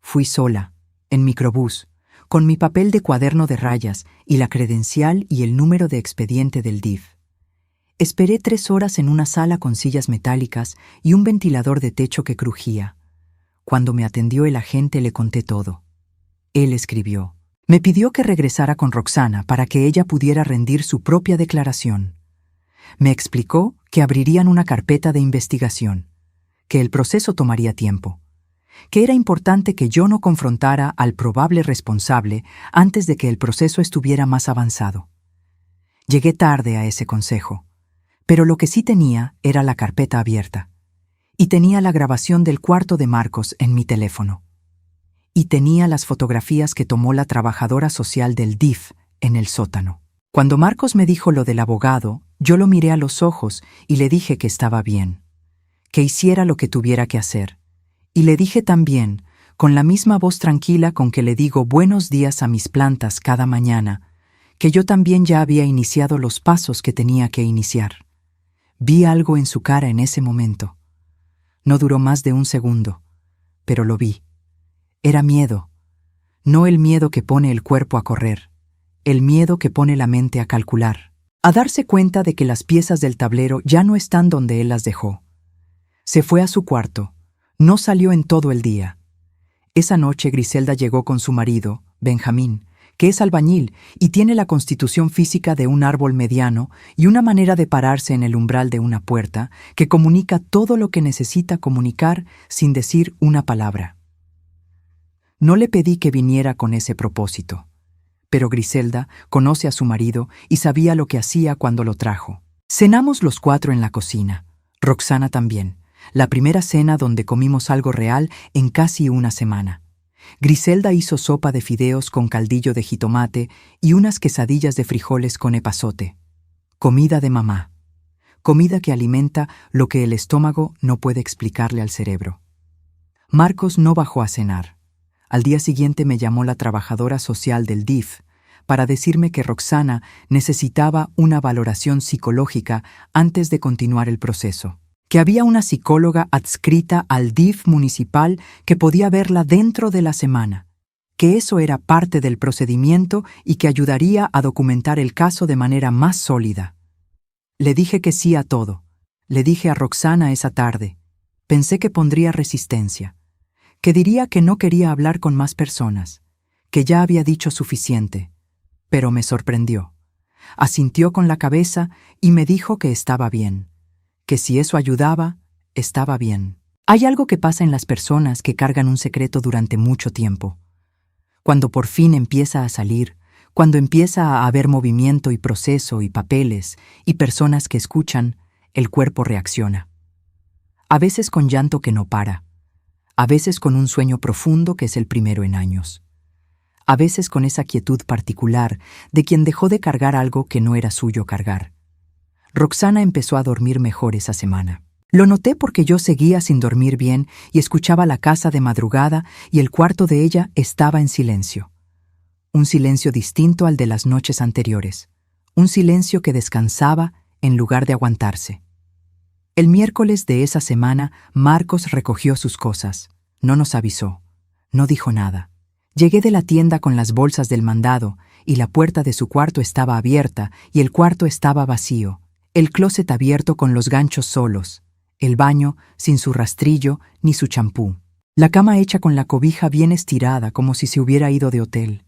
Fui sola, en microbús, con mi papel de cuaderno de rayas y la credencial y el número de expediente del DIF. Esperé 3 horas en una sala con sillas metálicas y un ventilador de techo que crujía. Cuando me atendió el agente le conté todo. Él escribió. Me pidió que regresara con Roxana para que ella pudiera rendir su propia declaración. Me explicó que abrirían una carpeta de investigación, que el proceso tomaría tiempo, que era importante que yo no confrontara al probable responsable antes de que el proceso estuviera más avanzado. Llegué tarde a ese consejo, pero lo que sí tenía era la carpeta abierta, y tenía la grabación del cuarto de Marcos en mi teléfono. Y tenía las fotografías que tomó la trabajadora social del DIF en el sótano. Cuando Marcos me dijo lo del abogado, yo lo miré a los ojos y le dije que estaba bien, que hiciera lo que tuviera que hacer. Y le dije también, con la misma voz tranquila con que le digo buenos días a mis plantas cada mañana, que yo también ya había iniciado los pasos que tenía que iniciar. Vi algo en su cara en ese momento. No duró más de un segundo, pero lo vi. Era miedo, no el miedo que pone el cuerpo a correr, el miedo que pone la mente a calcular, a darse cuenta de que las piezas del tablero ya no están donde él las dejó. Se fue a su cuarto, no salió en todo el día. Esa noche Griselda llegó con su marido, Benjamín, que es albañil y tiene la constitución física de un árbol mediano y una manera de pararse en el umbral de una puerta que comunica todo lo que necesita comunicar sin decir una palabra. No le pedí que viniera con ese propósito, pero Griselda conoce a su marido y sabía lo que hacía cuando lo trajo. Cenamos los 4 en la cocina, Roxana también, la primera cena donde comimos algo real en casi una semana. Griselda hizo sopa de fideos con caldillo de jitomate y unas quesadillas de frijoles con epazote. Comida de mamá. Comida que alimenta lo que el estómago no puede explicarle al cerebro. Marcos no bajó a cenar. Al día siguiente me llamó la trabajadora social del DIF para decirme que Roxana necesitaba una valoración psicológica antes de continuar el proceso, que había una psicóloga adscrita al DIF municipal que podía verla dentro de la semana, que eso era parte del procedimiento y que ayudaría a documentar el caso de manera más sólida. Le dije que sí a todo. Le dije a Roxana esa tarde. Pensé que pondría resistencia, que diría que no quería hablar con más personas, que ya había dicho suficiente, pero me sorprendió. Asintió con la cabeza y me dijo que estaba bien, que si eso ayudaba, estaba bien. Hay algo que pasa en las personas que cargan un secreto durante mucho tiempo. Cuando por fin empieza a salir, cuando empieza a haber movimiento y proceso y papeles y personas que escuchan, el cuerpo reacciona. A veces con llanto que no para. A veces con un sueño profundo que es el primero en años. A veces con esa quietud particular de quien dejó de cargar algo que no era suyo cargar. Roxana empezó a dormir mejor esa semana. Lo noté porque yo seguía sin dormir bien y escuchaba la casa de madrugada y el cuarto de ella estaba en silencio. Un silencio distinto al de las noches anteriores. Un silencio que descansaba en lugar de aguantarse. El miércoles de esa semana, Marcos recogió sus cosas. No nos avisó. No dijo nada. Llegué de la tienda con las bolsas del mandado y la puerta de su cuarto estaba abierta y el cuarto estaba vacío. El closet abierto con los ganchos solos. El baño sin su rastrillo ni su champú. La cama hecha con la cobija bien estirada como si se hubiera ido de hotel.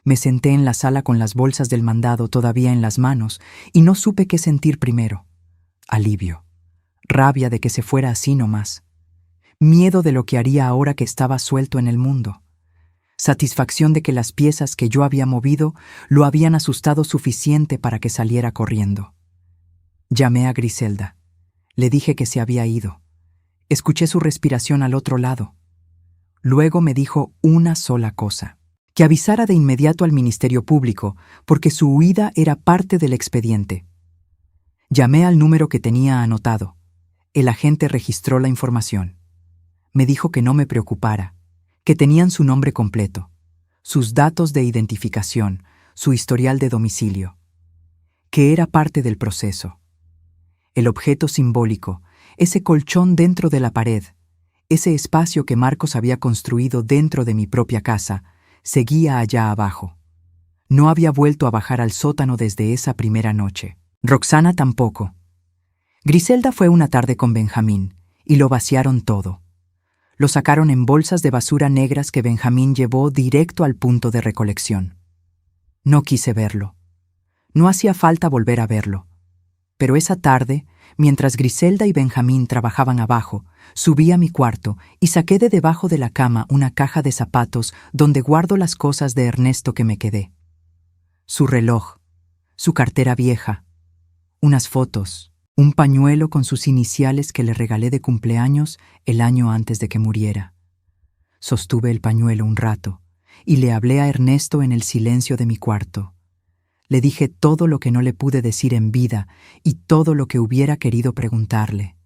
Me senté en la sala con las bolsas del mandado todavía en las manos y no supe qué sentir primero. Alivio. Rabia de que se fuera así nomás. Miedo de lo que haría ahora que estaba suelto en el mundo. Satisfacción de que las piezas que yo había movido lo habían asustado suficiente para que saliera corriendo. Llamé a Griselda. Le dije que se había ido. Escuché su respiración al otro lado. Luego me dijo una sola cosa: que avisara de inmediato al Ministerio Público, porque su huida era parte del expediente. Llamé al número que tenía anotado. El agente registró la información. Me dijo que no me preocupara, que tenían su nombre completo, sus datos de identificación, su historial de domicilio, que era parte del proceso. El objeto simbólico, ese colchón dentro de la pared, ese espacio que Marcos había construido dentro de mi propia casa, seguía allá abajo. No había vuelto a bajar al sótano desde esa primera noche. Roxana tampoco. Griselda fue una tarde con Benjamín, y lo vaciaron todo. Lo sacaron en bolsas de basura negras que Benjamín llevó directo al punto de recolección. No quise verlo. No hacía falta volver a verlo. Pero esa tarde, mientras Griselda y Benjamín trabajaban abajo, subí a mi cuarto y saqué de debajo de la cama una caja de zapatos donde guardo las cosas de Ernesto que me quedé. Su reloj, su cartera vieja, unas fotos, un pañuelo con sus iniciales que le regalé de cumpleaños el año antes de que muriera. Sostuve el pañuelo un rato y le hablé a Ernesto en el silencio de mi cuarto. Le dije todo lo que no le pude decir en vida y todo lo que hubiera querido preguntarle.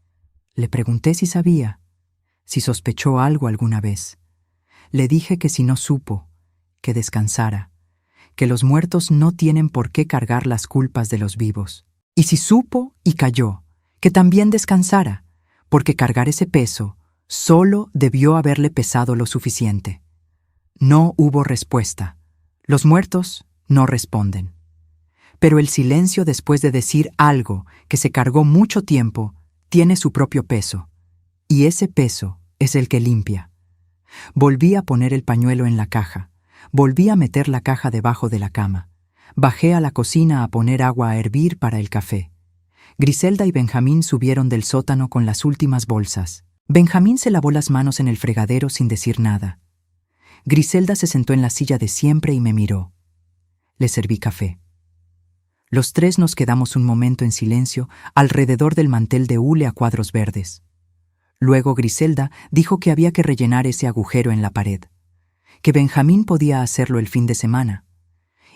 Le pregunté si sabía, si sospechó algo alguna vez. Le dije que si no supo, que descansara, que los muertos no tienen por qué cargar las culpas de los vivos. Y si supo y cayó, que también descansara, porque cargar ese peso solo debió haberle pesado lo suficiente. No hubo respuesta. Los muertos no responden. Pero el silencio después de decir algo que se cargó mucho tiempo tiene su propio peso, y ese peso es el que limpia. Volví a poner el pañuelo en la caja, volví a meter la caja debajo de la cama, bajé a la cocina a poner agua a hervir para el café. Griselda y Benjamín subieron del sótano con las últimas bolsas. Benjamín se lavó las manos en el fregadero sin decir nada. Griselda se sentó en la silla de siempre y me miró. Le serví café. Los tres nos quedamos un momento en silencio alrededor del mantel de hule a cuadros verdes. Luego Griselda dijo que había que rellenar ese agujero en la pared, que Benjamín podía hacerlo el fin de semana.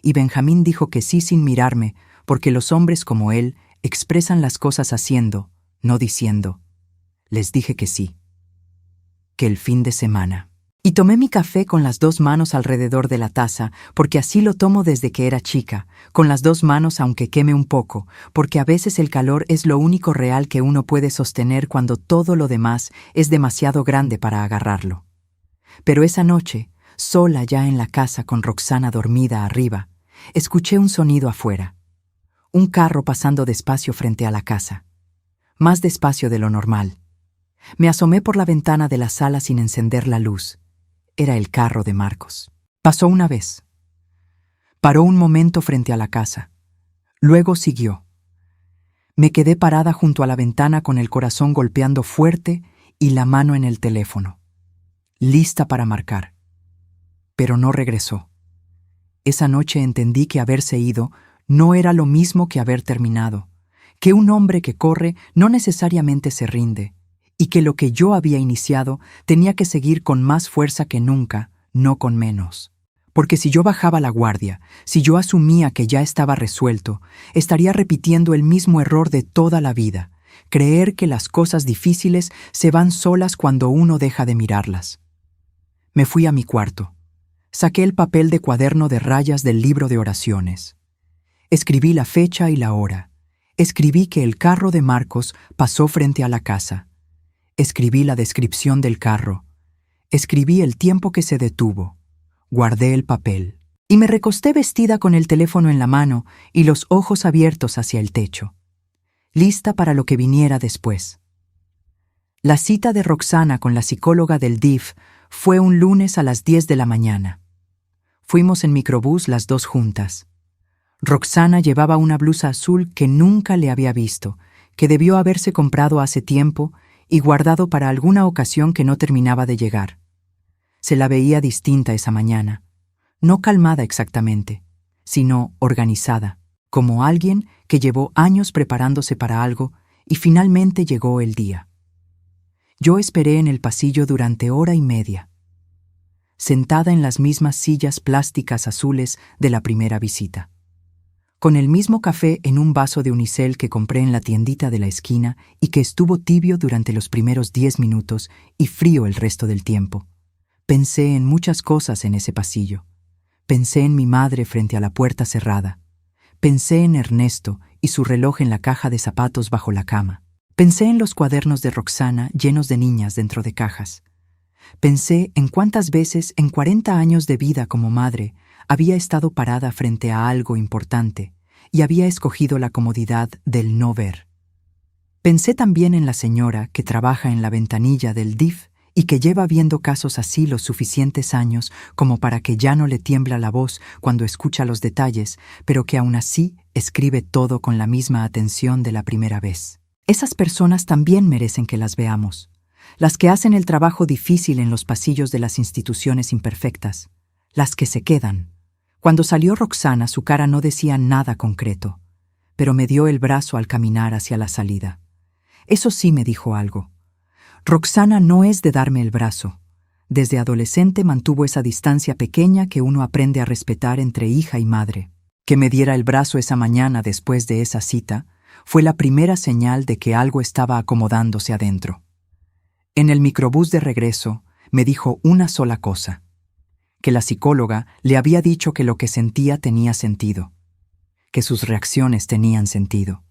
Y Benjamín dijo que sí sin mirarme, porque los hombres como él expresan las cosas haciendo, no diciendo. Les dije que sí. Que el fin de semana. Y tomé mi café con las dos manos alrededor de la taza, porque así lo tomo desde que era chica, con las dos manos aunque queme un poco, porque a veces el calor es lo único real que uno puede sostener cuando todo lo demás es demasiado grande para agarrarlo. Pero esa noche, sola ya en la casa con Roxana dormida arriba, escuché un sonido afuera. Un carro pasando despacio frente a la casa. Más despacio de lo normal. Me asomé por la ventana de la sala sin encender la luz. Era el carro de Marcos. Pasó una vez. Paró un momento frente a la casa. Luego siguió. Me quedé parada junto a la ventana con el corazón golpeando fuerte y la mano en el teléfono, lista para marcar. Pero no regresó. Esa noche entendí que haberse ido no era lo mismo que haber terminado, que un hombre que corre no necesariamente se rinde, y que lo que yo había iniciado tenía que seguir con más fuerza que nunca, no con menos. Porque si yo bajaba la guardia, si yo asumía que ya estaba resuelto, estaría repitiendo el mismo error de toda la vida, creer que las cosas difíciles se van solas cuando uno deja de mirarlas. Me fui a mi cuarto. Saqué el papel de cuaderno de rayas del libro de oraciones. Escribí la fecha y la hora. Escribí que el carro de Marcos pasó frente a la casa. Escribí la descripción del carro. Escribí el tiempo que se detuvo. Guardé el papel. Y me recosté vestida con el teléfono en la mano y los ojos abiertos hacia el techo, lista para lo que viniera después. La cita de Roxana con la psicóloga del DIF fue un lunes a las 10 de la mañana. Fuimos en microbús las dos juntas. Roxana llevaba una blusa azul que nunca le había visto, que debió haberse comprado hace tiempo y guardado para alguna ocasión que no terminaba de llegar. Se la veía distinta esa mañana, no calmada exactamente, sino organizada, como alguien que llevó años preparándose para algo y finalmente llegó el día. Yo esperé en el pasillo durante hora y media, sentada en las mismas sillas plásticas azules de la primera visita, con el mismo café en un vaso de unicel que compré en la tiendita de la esquina y que estuvo tibio durante los primeros 10 minutos y frío el resto del tiempo. Pensé en muchas cosas en ese pasillo. Pensé en mi madre frente a la puerta cerrada. Pensé en Ernesto y su reloj en la caja de zapatos bajo la cama. Pensé en los cuadernos de Roxana llenos de niñas dentro de cajas. Pensé en cuántas veces en 40 años de vida como madre había estado parada frente a algo importante y había escogido la comodidad del no ver. Pensé también en la señora que trabaja en la ventanilla del DIF y que lleva viendo casos así los suficientes años como para que ya no le tiembla la voz cuando escucha los detalles, pero que aún así escribe todo con la misma atención de la primera vez. Esas personas también merecen que las veamos, las que hacen el trabajo difícil en los pasillos de las instituciones imperfectas, las que se quedan. Cuando salió Roxana, su cara no decía nada concreto, pero me dio el brazo al caminar hacia la salida. Eso sí me dijo algo. Roxana no es de darme el brazo. Desde adolescente mantuvo esa distancia pequeña que uno aprende a respetar entre hija y madre. Que me diera el brazo esa mañana después de esa cita fue la primera señal de que algo estaba acomodándose adentro. En el microbús de regreso me dijo una sola cosa: que la psicóloga le había dicho que lo que sentía tenía sentido, que sus reacciones tenían sentido,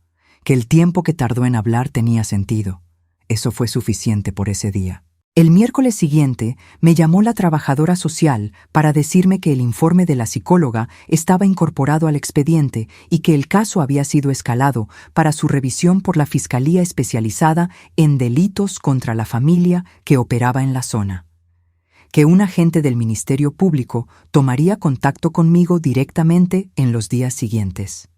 que el tiempo que tardó en hablar tenía sentido. Eso fue suficiente por ese día. El miércoles siguiente me llamó la trabajadora social para decirme que el informe de la psicóloga estaba incorporado al expediente y que el caso había sido escalado para su revisión por la Fiscalía Especializada en Delitos contra la Familia que operaba en la zona. Que un agente del Ministerio Público tomaría contacto conmigo directamente en los días siguientes.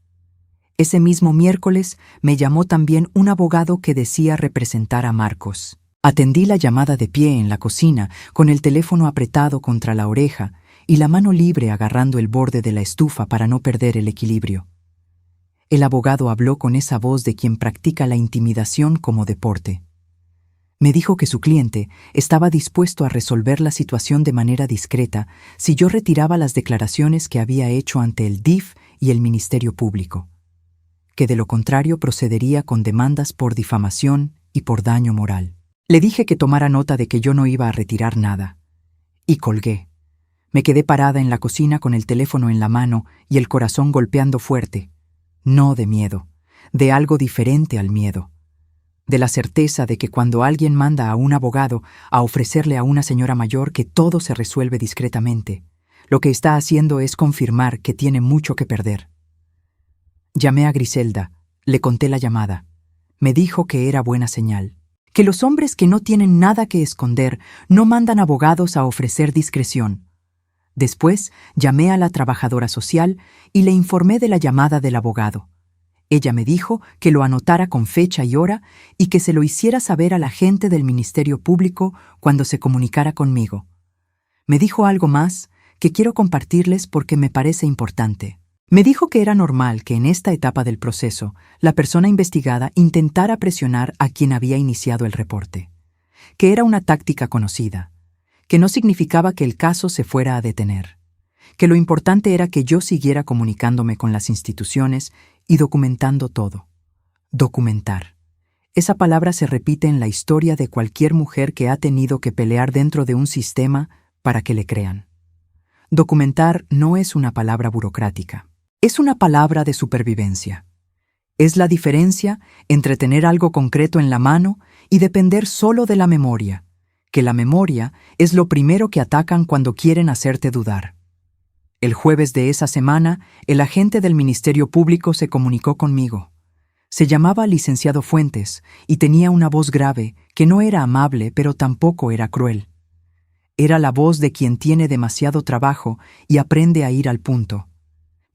Ese mismo miércoles me llamó también un abogado que decía representar a Marcos. Atendí la llamada de pie en la cocina, con el teléfono apretado contra la oreja y la mano libre agarrando el borde de la estufa para no perder el equilibrio. El abogado habló con esa voz de quien practica la intimidación como deporte. Me dijo que su cliente estaba dispuesto a resolver la situación de manera discreta si yo retiraba las declaraciones que había hecho ante el DIF y el Ministerio Público, que de lo contrario procedería con demandas por difamación y por daño moral. Le dije que tomara nota de que yo no iba a retirar nada. Y colgué. Me quedé parada en la cocina con el teléfono en la mano y el corazón golpeando fuerte. No de miedo, de algo diferente al miedo. De la certeza de que cuando alguien manda a un abogado a ofrecerle a una señora mayor que todo se resuelve discretamente, lo que está haciendo es confirmar que tiene mucho que perder. Llamé a Griselda, le conté la llamada. Me dijo que era buena señal, que los hombres que no tienen nada que esconder no mandan abogados a ofrecer discreción. Después llamé a la trabajadora social y le informé de la llamada del abogado. Ella me dijo que lo anotara con fecha y hora y que se lo hiciera saber a la gente del Ministerio Público cuando se comunicara conmigo. Me dijo algo más que quiero compartirles porque me parece importante. Me dijo que era normal que en esta etapa del proceso la persona investigada intentara presionar a quien había iniciado el reporte, que era una táctica conocida, que no significaba que el caso se fuera a detener, que lo importante era que yo siguiera comunicándome con las instituciones y documentando todo. Documentar. Esa palabra se repite en la historia de cualquier mujer que ha tenido que pelear dentro de un sistema para que le crean. Documentar no es una palabra burocrática. Es una palabra de supervivencia. Es la diferencia entre tener algo concreto en la mano y depender solo de la memoria, que la memoria es lo primero que atacan cuando quieren hacerte dudar. El jueves de esa semana, el agente del Ministerio Público se comunicó conmigo. Se llamaba licenciado Fuentes y tenía una voz grave que no era amable pero tampoco era cruel. Era la voz de quien tiene demasiado trabajo y aprende a ir al punto.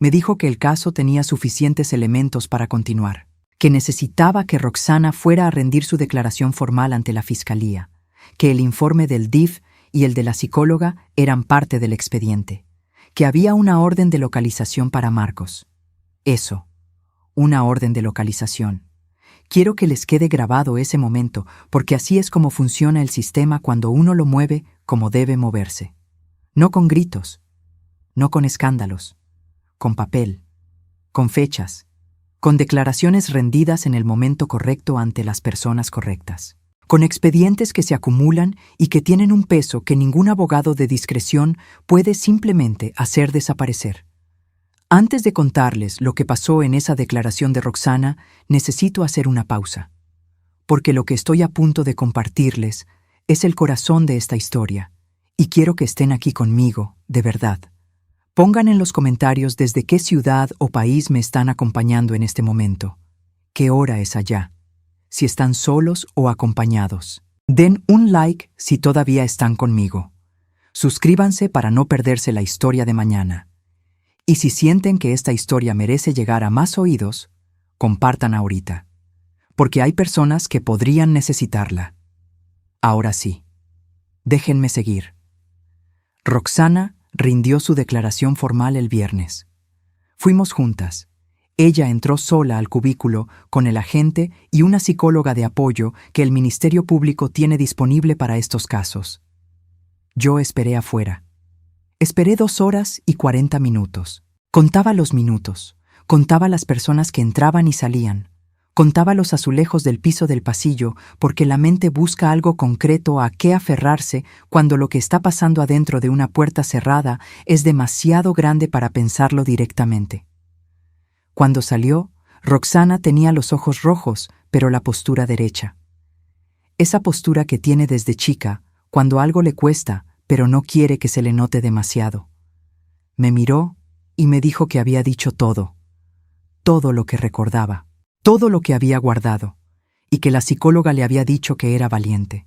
Me dijo que el caso tenía suficientes elementos para continuar, que necesitaba que Roxana fuera a rendir su declaración formal ante la fiscalía, que el informe del DIF y el de la psicóloga eran parte del expediente, que había una orden de localización para Marcos. Eso, una orden de localización. Quiero que les quede grabado ese momento, porque así es como funciona el sistema cuando uno lo mueve como debe moverse. No con gritos, no con escándalos, con papel, con fechas, con declaraciones rendidas en el momento correcto ante las personas correctas, con expedientes que se acumulan y que tienen un peso que ningún abogado de discreción puede simplemente hacer desaparecer. Antes de contarles lo que pasó en esa declaración de Roxana, necesito hacer una pausa, porque lo que estoy a punto de compartirles es el corazón de esta historia, y quiero que estén aquí conmigo, de verdad. Pongan en los comentarios desde qué ciudad o país me están acompañando en este momento, qué hora es allá, si están solos o acompañados. Den un like si todavía están conmigo. Suscríbanse para no perderse la historia de mañana. Y si sienten que esta historia merece llegar a más oídos, compartan ahorita, porque hay personas que podrían necesitarla. Ahora sí, déjenme seguir. Roxana rindió su declaración formal el viernes. Fuimos juntas. Ella entró sola al cubículo con el agente y una psicóloga de apoyo que el Ministerio Público tiene disponible para estos casos. Yo esperé afuera. Esperé 2 horas y 40 minutos. Contaba los minutos, contaba las personas que entraban y salían, contaba los azulejos del piso del pasillo porque la mente busca algo concreto a qué aferrarse cuando lo que está pasando adentro de una puerta cerrada es demasiado grande para pensarlo directamente. Cuando salió, Roxana tenía los ojos rojos, pero la postura derecha. Esa postura que tiene desde chica, cuando algo le cuesta, pero no quiere que se le note demasiado. Me miró y me dijo que había dicho todo lo que recordaba, todo lo que había guardado, y que la psicóloga le había dicho que era valiente.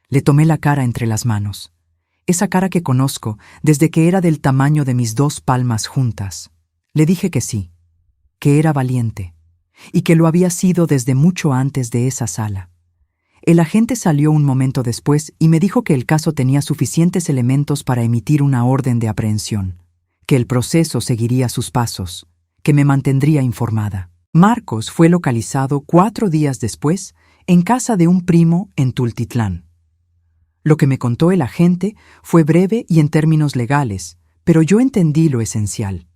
Le tomé la cara entre las manos, esa cara que conozco desde que era del tamaño de mis 2 palmas juntas. Le dije que sí, que era valiente, y que lo había sido desde mucho antes de esa sala. El agente salió un momento después y me dijo que el caso tenía suficientes elementos para emitir una orden de aprehensión, que el proceso seguiría sus pasos, que me mantendría informada. Marcos fue localizado 4 días después en casa de un primo en Tultitlán. Lo que me contó el agente fue breve y en términos legales, pero yo entendí lo esencial.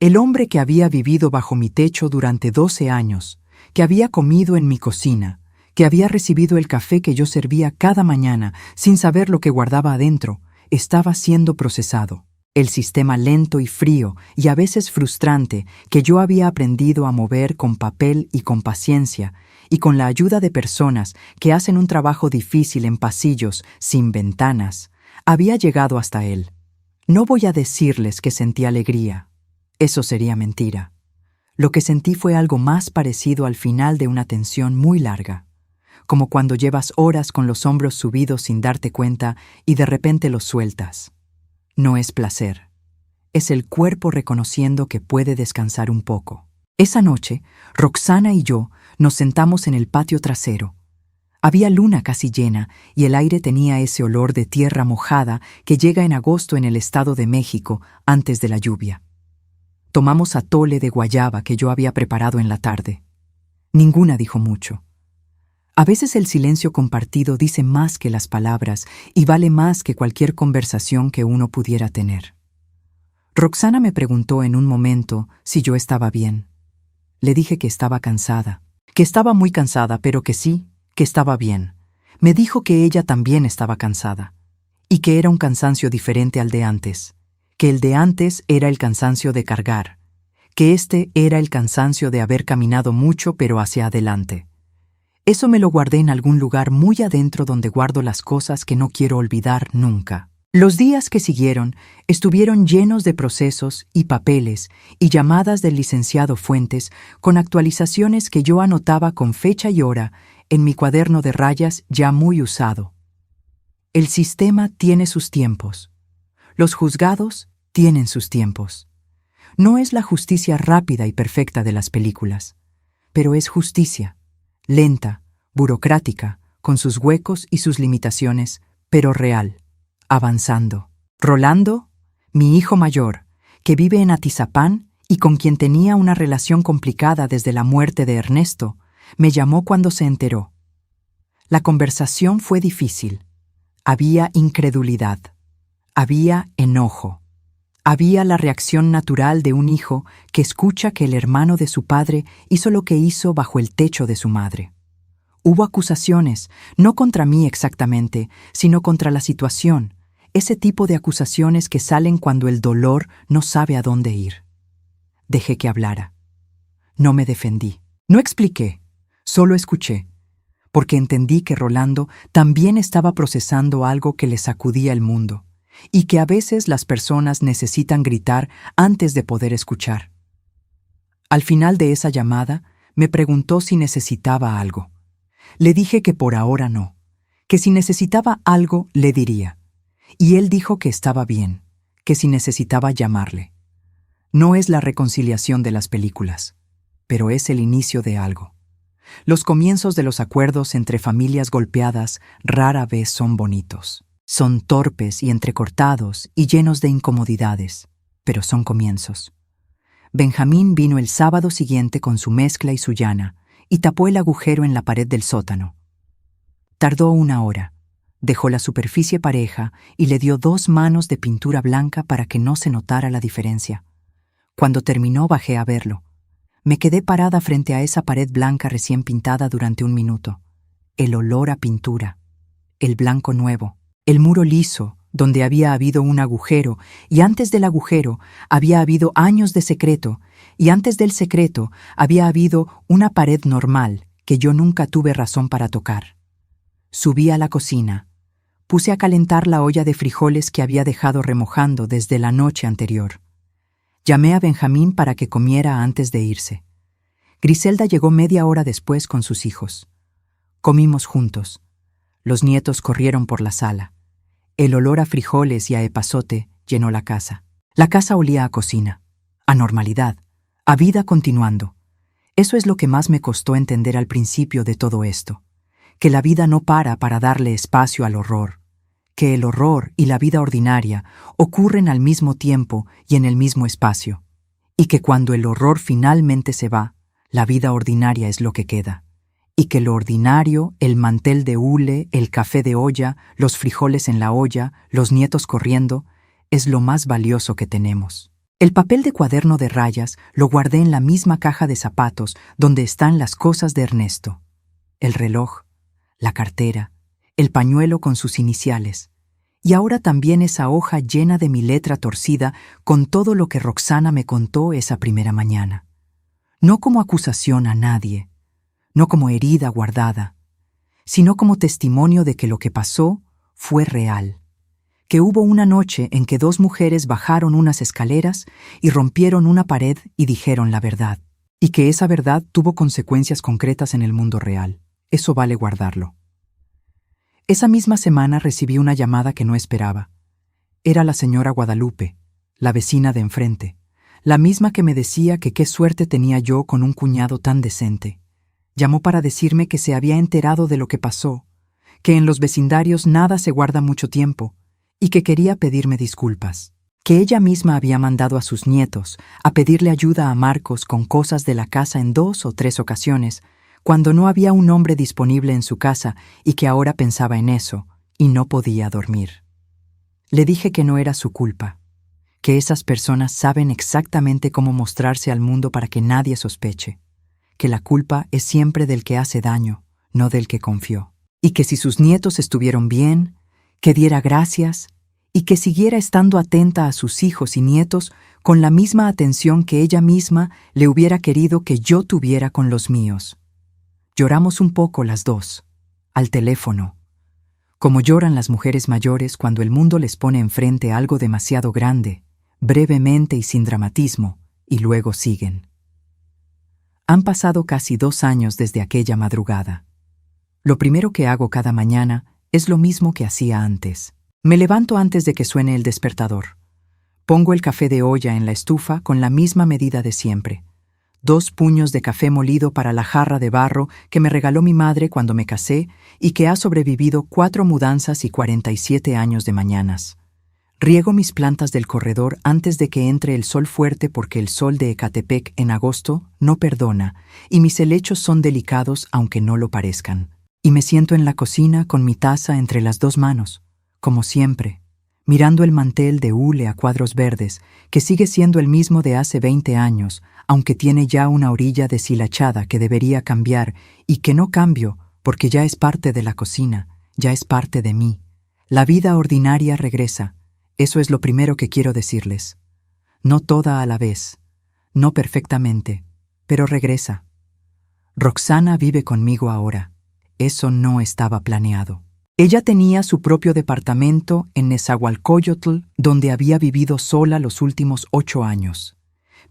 El hombre que había vivido bajo mi techo durante 12 años, que había comido en mi cocina, que había recibido el café que yo servía cada mañana sin saber lo que guardaba adentro, estaba siendo procesado. El sistema lento y frío y a veces frustrante que yo había aprendido a mover con papel y con paciencia y con la ayuda de personas que hacen un trabajo difícil en pasillos sin ventanas, había llegado hasta él. No voy a decirles que sentí alegría. Eso sería mentira. Lo que sentí fue algo más parecido al final de una tensión muy larga, como cuando llevas horas con los hombros subidos sin darte cuenta y de repente los sueltas. No es placer. Es el cuerpo reconociendo que puede descansar un poco. Esa noche, Roxana y yo nos sentamos en el patio trasero. Había luna casi llena y el aire tenía ese olor de tierra mojada que llega en agosto en el Estado de México antes de la lluvia. Tomamos atole de guayaba que yo había preparado en la tarde. Ninguna dijo mucho. A veces el silencio compartido dice más que las palabras y vale más que cualquier conversación que uno pudiera tener. Roxana me preguntó en un momento si yo estaba bien. Le dije que estaba cansada, que estaba muy cansada, pero que sí, que estaba bien. Me dijo que ella también estaba cansada y que era un cansancio diferente al de antes, que el de antes era el cansancio de cargar, que este era el cansancio de haber caminado mucho pero hacia adelante. Eso me lo guardé en algún lugar muy adentro donde guardo las cosas que no quiero olvidar nunca. Los días que siguieron estuvieron llenos de procesos y papeles y llamadas del licenciado Fuentes con actualizaciones que yo anotaba con fecha y hora en mi cuaderno de rayas ya muy usado. El sistema tiene sus tiempos. Los juzgados tienen sus tiempos. No es la justicia rápida y perfecta de las películas, pero es justicia, lenta, burocrática, con sus huecos y sus limitaciones, pero real, avanzando. Rolando, mi hijo mayor, que vive en Atizapán y con quien tenía una relación complicada desde la muerte de Ernesto, me llamó cuando se enteró. La conversación fue difícil. Había incredulidad. Había enojo. Había la reacción natural de un hijo que escucha que el hermano de su padre hizo lo que hizo bajo el techo de su madre. Hubo acusaciones, no contra mí exactamente, sino contra la situación, ese tipo de acusaciones que salen cuando el dolor no sabe a dónde ir. Dejé que hablara. No me defendí. No expliqué, solo escuché, porque entendí que Rolando también estaba procesando algo que le sacudía el mundo, y que a veces las personas necesitan gritar antes de poder escuchar. Al final de esa llamada, me preguntó si necesitaba algo. Le dije que por ahora no, que si necesitaba algo le diría. Y él dijo que estaba bien, que si necesitaba llamarle. No es la reconciliación de las películas, pero es el inicio de algo. Los comienzos de los acuerdos entre familias golpeadas rara vez son bonitos. Son torpes y entrecortados y llenos de incomodidades, pero son comienzos. Benjamín vino el sábado siguiente con su mezcla y su llana y tapó el agujero en la pared del sótano. Tardó 1 hora. Dejó la superficie pareja y le dio 2 manos de pintura blanca para que no se notara la diferencia. Cuando terminó bajé a verlo. Me quedé parada frente a esa pared blanca recién pintada durante 1 minuto. El olor a pintura. El blanco nuevo. El muro liso, donde había habido un agujero, y antes del agujero había habido años de secreto, y antes del secreto había habido una pared normal que yo nunca tuve razón para tocar. Subí a la cocina. Puse a calentar la olla de frijoles que había dejado remojando desde la noche anterior. Llamé a Benjamín para que comiera antes de irse. Griselda llegó media hora después con sus hijos. Comimos juntos. Los nietos corrieron por la sala. El olor a frijoles y a epazote llenó la casa. La casa olía a cocina, a normalidad, a vida continuando. Eso es lo que más me costó entender al principio de todo esto, que la vida no para darle espacio al horror, que el horror y la vida ordinaria ocurren al mismo tiempo y en el mismo espacio, y que cuando el horror finalmente se va, la vida ordinaria es lo que queda. Y que lo ordinario, el mantel de hule, el café de olla, los frijoles en la olla, los nietos corriendo, es lo más valioso que tenemos. El papel de cuaderno de rayas lo guardé en la misma caja de zapatos donde están las cosas de Ernesto. El reloj, la cartera, el pañuelo con sus iniciales, y ahora también esa hoja llena de mi letra torcida con todo lo que Roxana me contó esa primera mañana. No como acusación a nadie, no como herida guardada, sino como testimonio de que lo que pasó fue real, que hubo una noche en que 2 mujeres bajaron unas escaleras y rompieron una pared y dijeron la verdad, y que esa verdad tuvo consecuencias concretas en el mundo real. Eso vale guardarlo. Esa misma semana recibí una llamada que no esperaba. Era la señora Guadalupe, la vecina de enfrente, la misma que me decía que qué suerte tenía yo con un cuñado tan decente. Llamó para decirme que se había enterado de lo que pasó, que en los vecindarios nada se guarda mucho tiempo, y que quería pedirme disculpas, que ella misma había mandado a sus nietos a pedirle ayuda a Marcos con cosas de la casa en 2 o 3 ocasiones, cuando no había un hombre disponible en su casa y que ahora pensaba en eso y no podía dormir. Le dije que no era su culpa, que esas personas saben exactamente cómo mostrarse al mundo para que nadie sospeche, que la culpa es siempre del que hace daño, no del que confió, y que si sus nietos estuvieron bien, que diera gracias, y que siguiera estando atenta a sus hijos y nietos con la misma atención que ella misma le hubiera querido que yo tuviera con los míos. Lloramos un poco las 2, al teléfono. Como lloran las mujeres mayores cuando el mundo les pone enfrente algo demasiado grande, brevemente y sin dramatismo, y luego siguen. Han pasado casi 2 años desde aquella madrugada. Lo primero que hago cada mañana es lo mismo que hacía antes. Me levanto antes de que suene el despertador. Pongo el café de olla en la estufa con la misma medida de siempre. 2 puños de café molido para la jarra de barro que me regaló mi madre cuando me casé y que ha sobrevivido 4 mudanzas y 47 años de mañanas. Riego mis plantas del corredor antes de que entre el sol fuerte porque el sol de Ecatepec en agosto no perdona y mis helechos son delicados aunque no lo parezcan. Y me siento en la cocina con mi taza entre las 2 manos, como siempre, mirando el mantel de hule a cuadros verdes, que sigue siendo el mismo de hace 20 años, aunque tiene ya una orilla deshilachada que debería cambiar y que no cambio porque ya es parte de la cocina, ya es parte de mí. La vida ordinaria regresa. Eso es lo primero que quiero decirles. No toda a la vez, no perfectamente, pero regresa. Roxana vive conmigo ahora. Eso no estaba planeado. Ella tenía su propio departamento en Nezahualcóyotl, donde había vivido sola los últimos 8 años.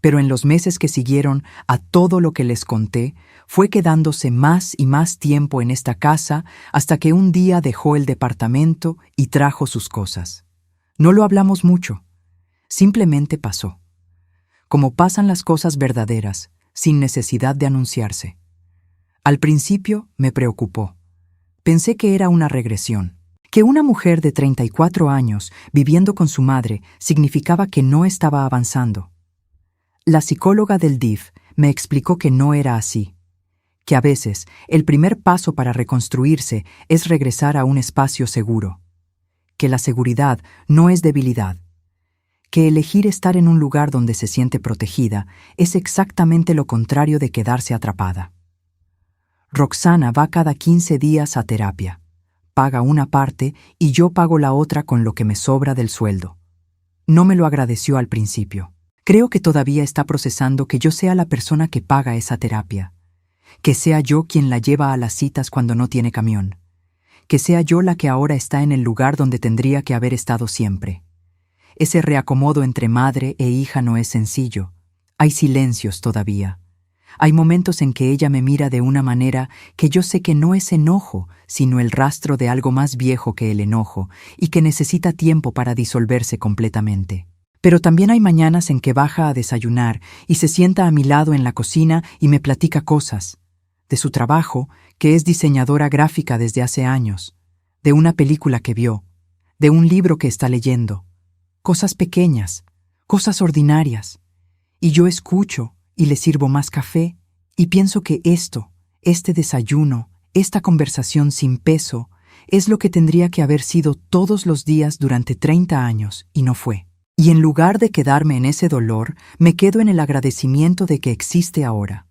Pero en los meses que siguieron a todo lo que les conté, fue quedándose más y más tiempo en esta casa hasta que un día dejó el departamento y trajo sus cosas. No lo hablamos mucho. Simplemente pasó. Como pasan las cosas verdaderas, sin necesidad de anunciarse. Al principio me preocupó. Pensé que era una regresión, que una mujer de 34 años viviendo con su madre significaba que no estaba avanzando. La psicóloga del DIF me explicó que no era así, que a veces el primer paso para reconstruirse es regresar a un espacio seguro, que la seguridad no es debilidad, que elegir estar en un lugar donde se siente protegida es exactamente lo contrario de quedarse atrapada. Roxana va cada 15 días a terapia. Paga una parte y yo pago la otra con lo que me sobra del sueldo. No me lo agradeció al principio. Creo que todavía está procesando que yo sea la persona que paga esa terapia, que sea yo quien la lleva a las citas cuando no tiene camión, que sea yo la que ahora está en el lugar donde tendría que haber estado siempre. Ese reacomodo entre madre e hija no es sencillo. Hay silencios todavía. Hay momentos en que ella me mira de una manera que yo sé que no es enojo, sino el rastro de algo más viejo que el enojo y que necesita tiempo para disolverse completamente. Pero también hay mañanas en que baja a desayunar y se sienta a mi lado en la cocina y me platica cosas. De su trabajo, que es diseñadora gráfica desde hace años. De una película que vio. De un libro que está leyendo. Cosas pequeñas, cosas ordinarias. Y yo escucho y le sirvo más café y pienso que este desayuno, esta conversación sin peso, es lo que tendría que haber sido todos los días durante 30 años y no fue. Y en lugar de quedarme en ese dolor, me quedo en el agradecimiento de que existe ahora.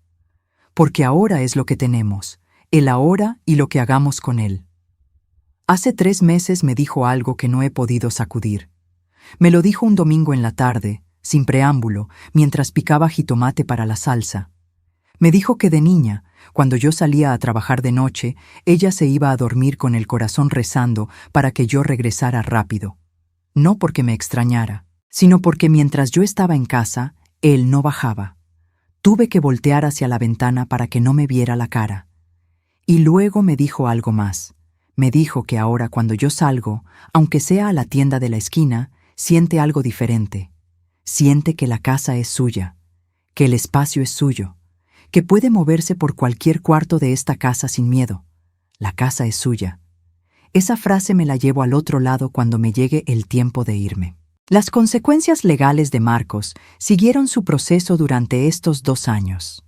Porque ahora es lo que tenemos, el ahora y lo que hagamos con él. Hace 3 meses me dijo algo que no he podido sacudir. Me lo dijo un domingo en la tarde, sin preámbulo, mientras picaba jitomate para la salsa. Me dijo que de niña, cuando yo salía a trabajar de noche, ella se iba a dormir con el corazón rezando para que yo regresara rápido. No porque me extrañara, sino porque mientras yo estaba en casa, él no bajaba. Tuve que voltear hacia la ventana para que no me viera la cara. Y luego me dijo algo más. Me dijo que ahora cuando yo salgo, aunque sea a la tienda de la esquina, siente algo diferente. Siente que la casa es suya, que el espacio es suyo, que puede moverse por cualquier cuarto de esta casa sin miedo. La casa es suya. Esa frase me la llevo al otro lado cuando me llegue el tiempo de irme. Las consecuencias legales de Marcos siguieron su proceso durante estos 2 años.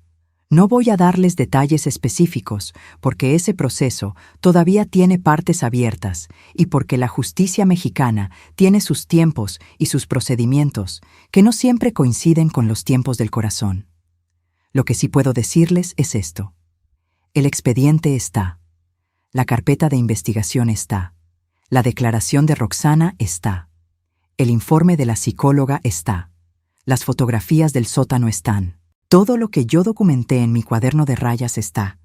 No voy a darles detalles específicos porque ese proceso todavía tiene partes abiertas y porque la justicia mexicana tiene sus tiempos y sus procedimientos que no siempre coinciden con los tiempos del corazón. Lo que sí puedo decirles es esto. El expediente está. La carpeta de investigación está. La declaración de Roxana está. El informe de la psicóloga está. Las fotografías del sótano están. Todo lo que yo documenté en mi cuaderno de rayas está.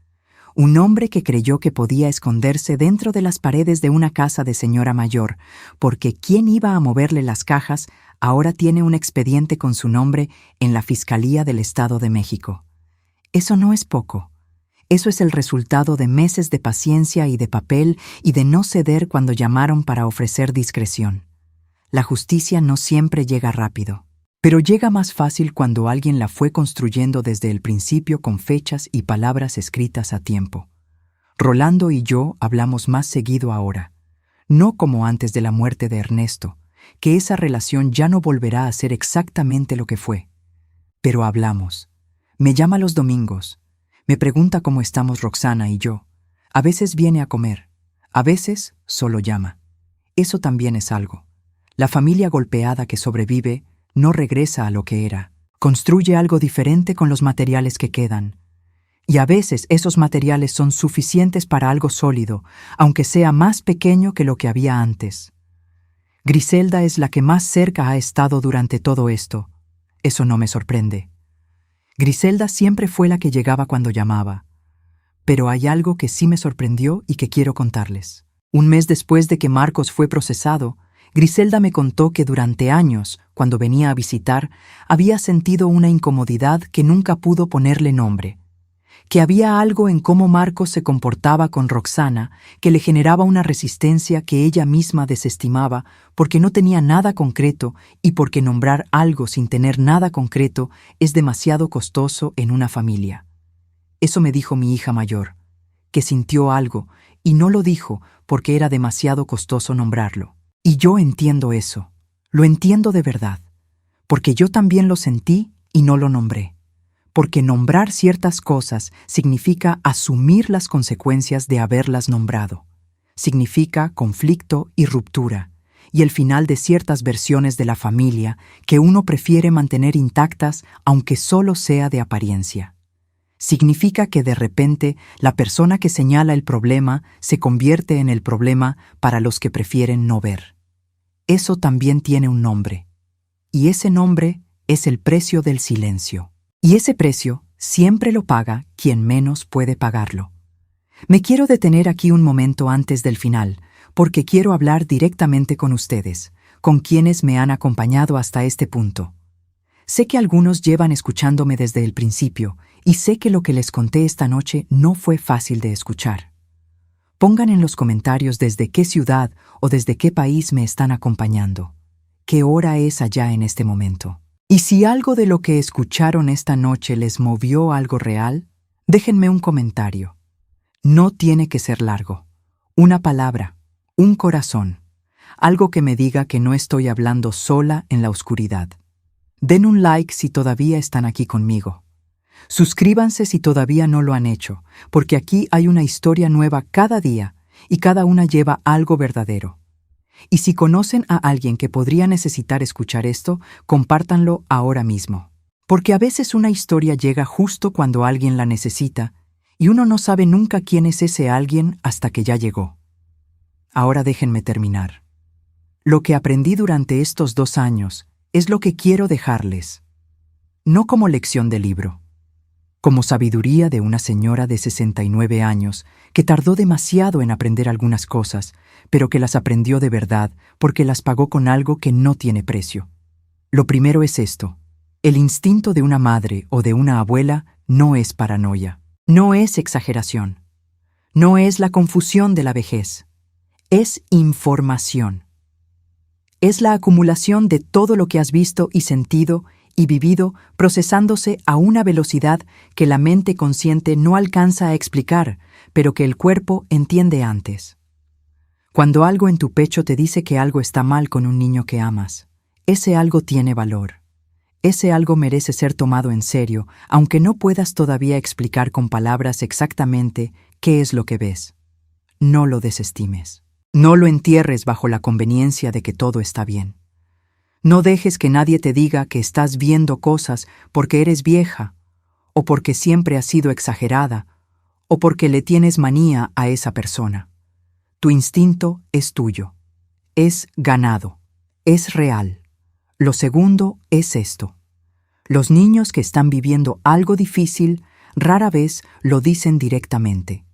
un hombre que creyó que podía esconderse dentro de las paredes de una casa de señora mayor, porque quien iba a moverle las cajas ahora tiene un expediente con su nombre en la Fiscalía del Estado de México. Eso no es poco. Eso es el resultado de meses de paciencia y de papel y de no ceder cuando llamaron para ofrecer discreción. La justicia no siempre llega rápido, pero llega más fácil cuando alguien la fue construyendo desde el principio con fechas y palabras escritas a tiempo. Rolando y yo hablamos más seguido ahora, no como antes de la muerte de Ernesto, que esa relación ya no volverá a ser exactamente lo que fue. Pero hablamos. Me llama los domingos. Me pregunta cómo estamos Roxana y yo. A veces viene a comer. A veces solo llama. Eso también es algo. La familia golpeada que sobrevive no regresa a lo que era. Construye algo diferente con los materiales que quedan. Y a veces esos materiales son suficientes para algo sólido, aunque sea más pequeño que lo que había antes. Griselda es la que más cerca ha estado durante todo esto. Eso no me sorprende. Griselda siempre fue la que llegaba cuando llamaba. Pero hay algo que sí me sorprendió y que quiero contarles. Un mes después de que Marcos fue procesado, Griselda me contó que durante años, cuando venía a visitar, había sentido una incomodidad que nunca pudo ponerle nombre. Que había algo en cómo Marcos se comportaba con Roxana que le generaba una resistencia que ella misma desestimaba porque no tenía nada concreto y porque nombrar algo sin tener nada concreto es demasiado costoso en una familia. Eso me dijo mi hija mayor, que sintió algo y no lo dijo porque era demasiado costoso nombrarlo. Y yo entiendo eso, lo entiendo de verdad, porque yo también lo sentí y no lo nombré. Porque nombrar ciertas cosas significa asumir las consecuencias de haberlas nombrado. Significa conflicto y ruptura, y el final de ciertas versiones de la familia que uno prefiere mantener intactas aunque solo sea de apariencia. Significa que de repente la persona que señala el problema se convierte en el problema para los que prefieren no ver. Eso también tiene un nombre, y ese nombre es el precio del silencio. Y ese precio siempre lo paga quien menos puede pagarlo. Me quiero detener aquí un momento antes del final, porque quiero hablar directamente con ustedes, con quienes me han acompañado hasta este punto. Sé que algunos llevan escuchándome desde el principio, y sé que lo que les conté esta noche no fue fácil de escuchar. Pongan en los comentarios desde qué ciudad o desde qué país me están acompañando. ¿Qué hora es allá en este momento? Y si algo de lo que escucharon esta noche les movió algo real, déjenme un comentario. No tiene que ser largo. Una palabra, un corazón, algo que me diga que no estoy hablando sola en la oscuridad. Den un like si todavía están aquí conmigo. Suscríbanse si todavía no lo han hecho, porque aquí hay una historia nueva cada día y cada una lleva algo verdadero. Y si conocen a alguien que podría necesitar escuchar esto, compártanlo ahora mismo. Porque a veces una historia llega justo cuando alguien la necesita, y uno no sabe nunca quién es ese alguien hasta que ya llegó. Ahora déjenme terminar. Lo que aprendí durante estos 2 años es lo que quiero dejarles. No como lección de libro, como sabiduría de una señora de 69 años que tardó demasiado en aprender algunas cosas, pero que las aprendió de verdad porque las pagó con algo que no tiene precio. Lo primero es esto: el instinto de una madre o de una abuela no es paranoia, no es exageración, no es la confusión de la vejez, es información. Es la acumulación de todo lo que has visto y sentido y vivido procesándose a una velocidad que la mente consciente no alcanza a explicar, pero que el cuerpo entiende antes. Cuando algo en tu pecho te dice que algo está mal con un niño que amas, ese algo tiene valor. Ese algo merece ser tomado en serio, aunque no puedas todavía explicar con palabras exactamente qué es lo que ves. No lo desestimes. No lo entierres bajo la conveniencia de que todo está bien. No dejes que nadie te diga que estás viendo cosas porque eres vieja, o porque siempre has sido exagerada, o porque le tienes manía a esa persona. Tu instinto es tuyo, es ganado, es real. Lo segundo es esto: los niños que están viviendo algo difícil Rara vez lo dicen directamente.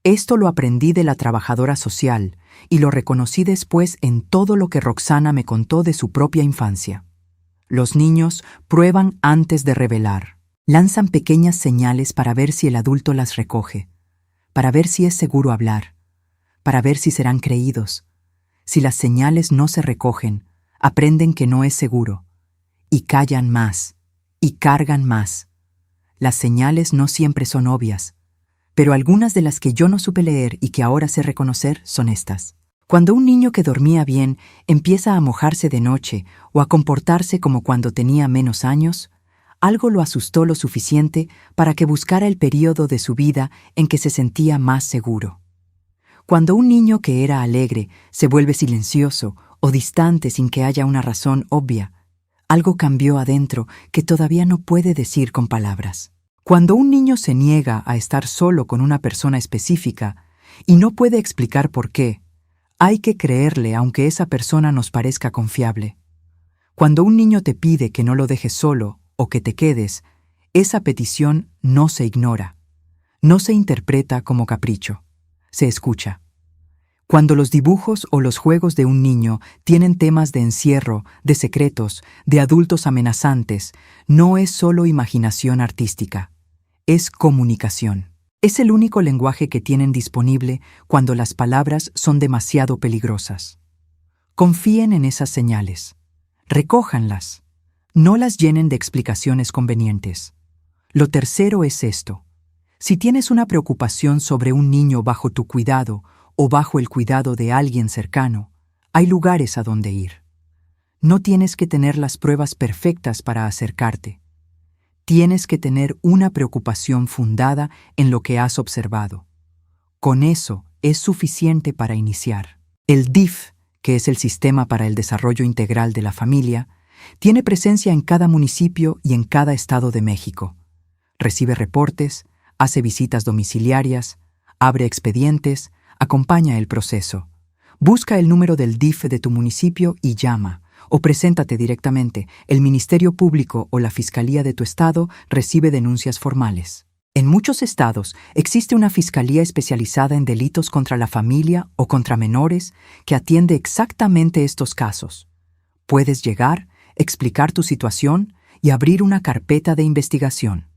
Esto lo aprendí de la trabajadora social y lo reconocí después en todo lo que Roxana me contó de su propia infancia. Los niños prueban antes de revelar. Lanzan pequeñas señales para ver si el adulto las recoge, para ver si es seguro hablar, para ver si serán creídos. Si las señales no se recogen, aprenden que no es seguro, y callan más, y cargan más. Las señales no siempre son obvias, pero algunas de las que yo no supe leer y que ahora sé reconocer son estas. Cuando un niño que dormía bien empieza a mojarse de noche o a comportarse como cuando tenía menos años, algo lo asustó lo suficiente para que buscara el período de su vida en que se sentía más seguro. Cuando un niño que era alegre se vuelve silencioso o distante sin que haya una razón obvia, algo cambió adentro que todavía no puede decir con palabras. Cuando un niño se niega a estar solo con una persona específica y no puede explicar por qué, hay que creerle aunque esa persona nos parezca confiable. Cuando un niño te pide que no lo dejes solo o que te quedes, esa petición no se ignora, no se interpreta como capricho, se escucha. Cuando los dibujos o los juegos de un niño tienen temas de encierro, de secretos, de adultos amenazantes, no es solo imaginación artística, es comunicación. Es el único lenguaje que tienen disponible cuando las palabras son demasiado peligrosas. Confíen en esas señales. Recójanlas. No las llenen de explicaciones convenientes. Lo tercero es esto. Si tienes una preocupación sobre un niño bajo tu cuidado o bajo el cuidado de alguien cercano, hay lugares a donde ir. No tienes que tener las pruebas perfectas para acercarte. Tienes que tener una preocupación fundada en lo que has observado. Con eso es suficiente para iniciar. El DIF, que es el Sistema para el Desarrollo Integral de la Familia, tiene presencia en cada municipio y en cada estado de México. Recibe reportes, hace visitas domiciliarias, abre expedientes, acompaña el proceso. Busca el número del DIF de tu municipio y llama. O preséntate directamente. El Ministerio Público o la Fiscalía de tu estado recibe denuncias formales. En muchos estados existe una fiscalía especializada en delitos contra la familia o contra menores que atiende exactamente estos casos. Puedes llegar, explicar tu situación y abrir una carpeta de investigación.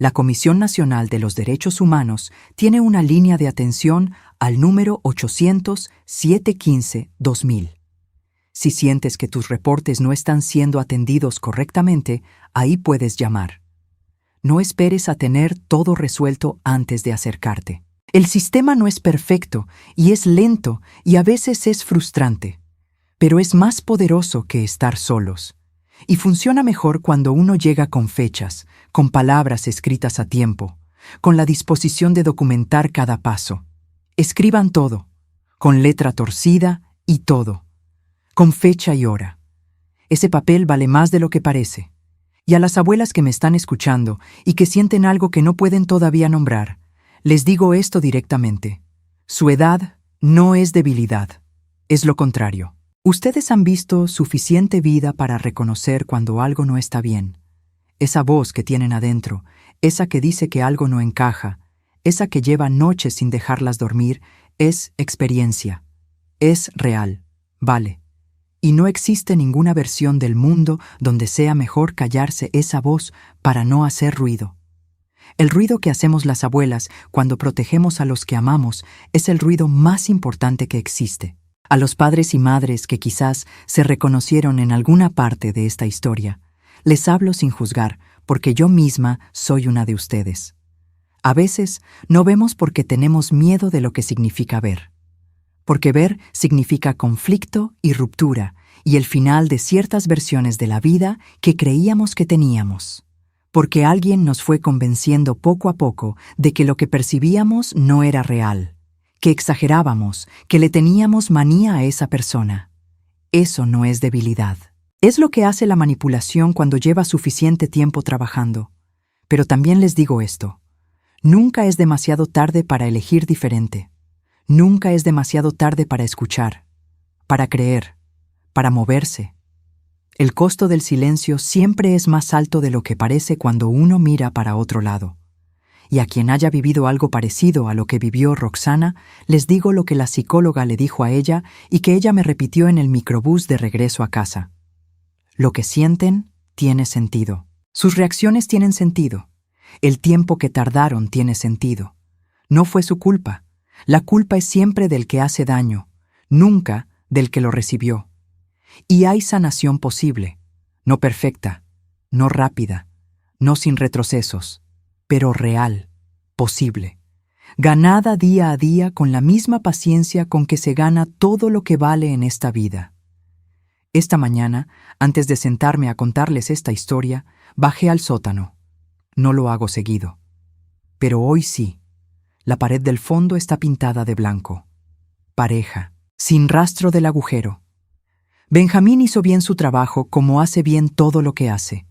La Comisión Nacional de los Derechos Humanos tiene una línea de atención al número 800-715-2000. Si sientes que tus reportes no están siendo atendidos correctamente, ahí puedes llamar. No esperes a tener todo resuelto antes de acercarte. El sistema no es perfecto y es lento y a veces es frustrante, pero es más poderoso que estar solos. Y funciona mejor cuando uno llega con fechas, con palabras escritas a tiempo, con la disposición de documentar cada paso. Escriban todo, con letra torcida y todo, con fecha y hora. Ese papel vale más de lo que parece. Y a las abuelas que me están escuchando y que sienten algo que no pueden todavía nombrar, les digo esto directamente. Su edad no es debilidad, es lo contrario. Ustedes han visto suficiente vida para reconocer cuando algo no está bien. Esa voz que tienen adentro, esa que dice que algo no encaja, esa que lleva noches sin dejarlas dormir, es experiencia. Es real, vale. Y no existe ninguna versión del mundo donde sea mejor callarse esa voz para no hacer ruido. El ruido que hacemos las abuelas cuando protegemos a los que amamos es el ruido más importante que existe. A los padres y madres que quizás se reconocieron en alguna parte de esta historia, les hablo sin juzgar, porque yo misma soy una de ustedes. A veces no vemos porque tenemos miedo de lo que significa ver. Porque ver significa conflicto y ruptura, y el final de ciertas versiones de la vida que creíamos que teníamos. Porque alguien nos fue convenciendo poco a poco de que lo que percibíamos no era real, que exagerábamos, que le teníamos manía a esa persona. Eso no es debilidad. Es lo que hace la manipulación cuando lleva suficiente tiempo trabajando. Pero también les digo esto. Nunca es demasiado tarde para elegir diferente. Nunca es demasiado tarde para escuchar, para creer, para moverse. El costo del silencio siempre es más alto de lo que parece cuando uno mira para otro lado. y a quien haya vivido algo parecido a lo que vivió Roxana, les digo lo que la psicóloga le dijo a ella y que ella me repitió en el microbús de regreso a casa. Lo que sienten tiene sentido. Sus reacciones tienen sentido. El tiempo que tardaron tiene sentido. No fue su culpa. La culpa es siempre del que hace daño, nunca del que lo recibió. Y hay sanación posible, no perfecta, no rápida, no sin retrocesos, pero real, posible, ganada día a día con la misma paciencia con que se gana todo lo que vale en esta vida. Esta mañana, antes de sentarme a contarles esta historia, bajé al sótano. No lo hago seguido. Pero hoy sí. La pared del fondo está pintada de blanco. Pareja, sin rastro del agujero. Benjamín hizo bien su trabajo como hace bien todo lo que hace.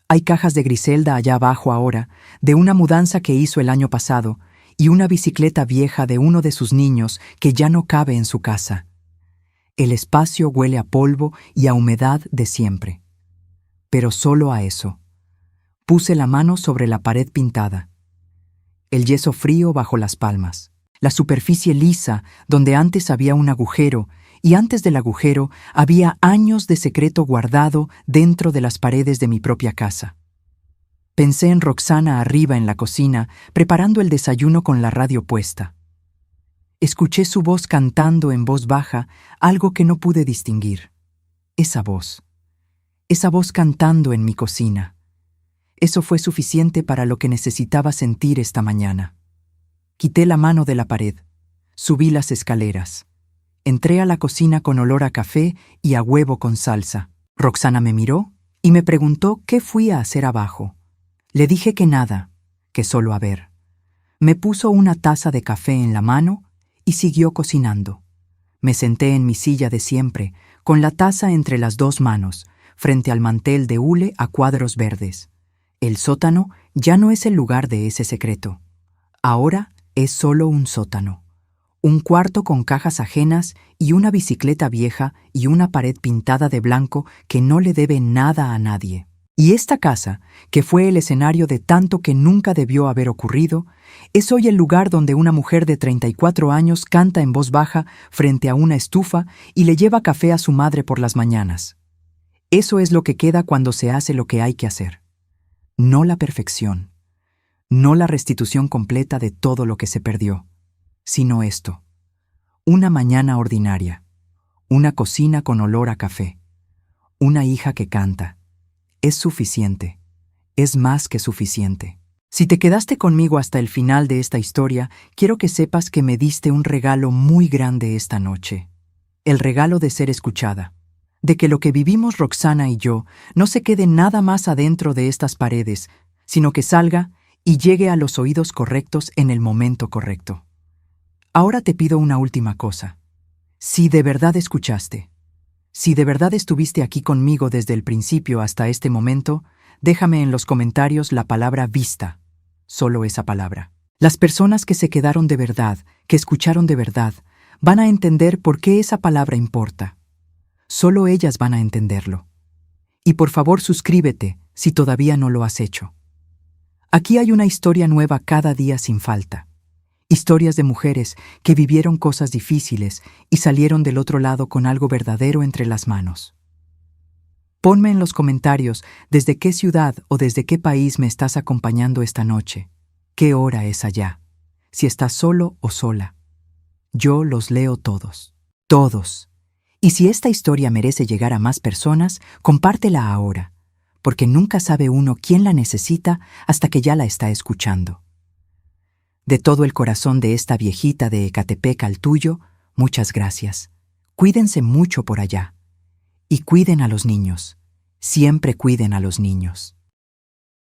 Hay cajas de Griselda allá abajo ahora, de una mudanza que hizo el año pasado, y una bicicleta vieja de uno de sus niños que ya no cabe en su casa. El espacio huele a polvo y a humedad de siempre. Pero solo a eso. Puse la mano sobre la pared pintada. El yeso frío bajo las palmas. La superficie lisa donde antes había un agujero, y antes del agujero había años de secreto guardado dentro de las paredes de mi propia casa. Pensé en Roxana arriba en la cocina, preparando el desayuno con la radio puesta. Escuché su voz cantando en voz baja algo que no pude distinguir. Esa voz cantando en mi cocina. Eso fue suficiente para lo que necesitaba sentir esta mañana. Quité la mano de la pared, subí las escaleras. Entré a la cocina con olor a café y a huevo con salsa. Roxana me miró y me preguntó qué fui a hacer abajo. Le dije que nada, que solo a ver. Me puso una taza de café en la mano y siguió cocinando. Me senté en mi silla de siempre, con la taza entre las dos manos, frente al mantel de hule a cuadros verdes. El sótano ya no es el lugar de ese secreto. Ahora es solo un sótano. Un cuarto con cajas ajenas y una bicicleta vieja y una pared pintada de blanco que no le debe nada a nadie. Y esta casa, que fue el escenario de tanto que nunca debió haber ocurrido, es hoy el lugar donde una mujer de 34 años canta en voz baja frente a una estufa y le lleva café a su madre por las mañanas. Eso es lo que queda cuando se hace lo que hay que hacer. No la perfección, no la restitución completa de todo lo que se perdió, sino esto. Una mañana ordinaria, una cocina con olor a café, una hija que canta. Es suficiente, es más que suficiente. Si te quedaste conmigo hasta el final de esta historia, quiero que sepas que me diste un regalo muy grande esta noche. El regalo de ser escuchada. De que lo que vivimos Roxana y yo no se quede nada más adentro de estas paredes, sino que salga y llegue a los oídos correctos en el momento correcto. Ahora te pido una última cosa. Si de verdad escuchaste, si de verdad estuviste aquí conmigo desde el principio hasta este momento, déjame en los comentarios la palabra vista, solo esa palabra. Las personas que se quedaron de verdad, que escucharon de verdad, van a entender por qué esa palabra importa. Solo ellas van a entenderlo. Y por favor suscríbete si todavía no lo has hecho. Aquí hay una historia nueva cada día sin falta. Historias de mujeres que vivieron cosas difíciles y salieron del otro lado con algo verdadero entre las manos. Ponme en los comentarios desde qué ciudad o desde qué país me estás acompañando esta noche. ¿Qué hora es allá? Si estás solo o sola. Yo los leo todos. Todos. Y si esta historia merece llegar a más personas, compártela ahora, porque nunca sabe uno quién la necesita hasta que ya la está escuchando. De todo el corazón de esta viejita de Ecatepec al tuyo, muchas gracias. Cuídense mucho por allá. Y cuiden a los niños. Siempre cuiden a los niños.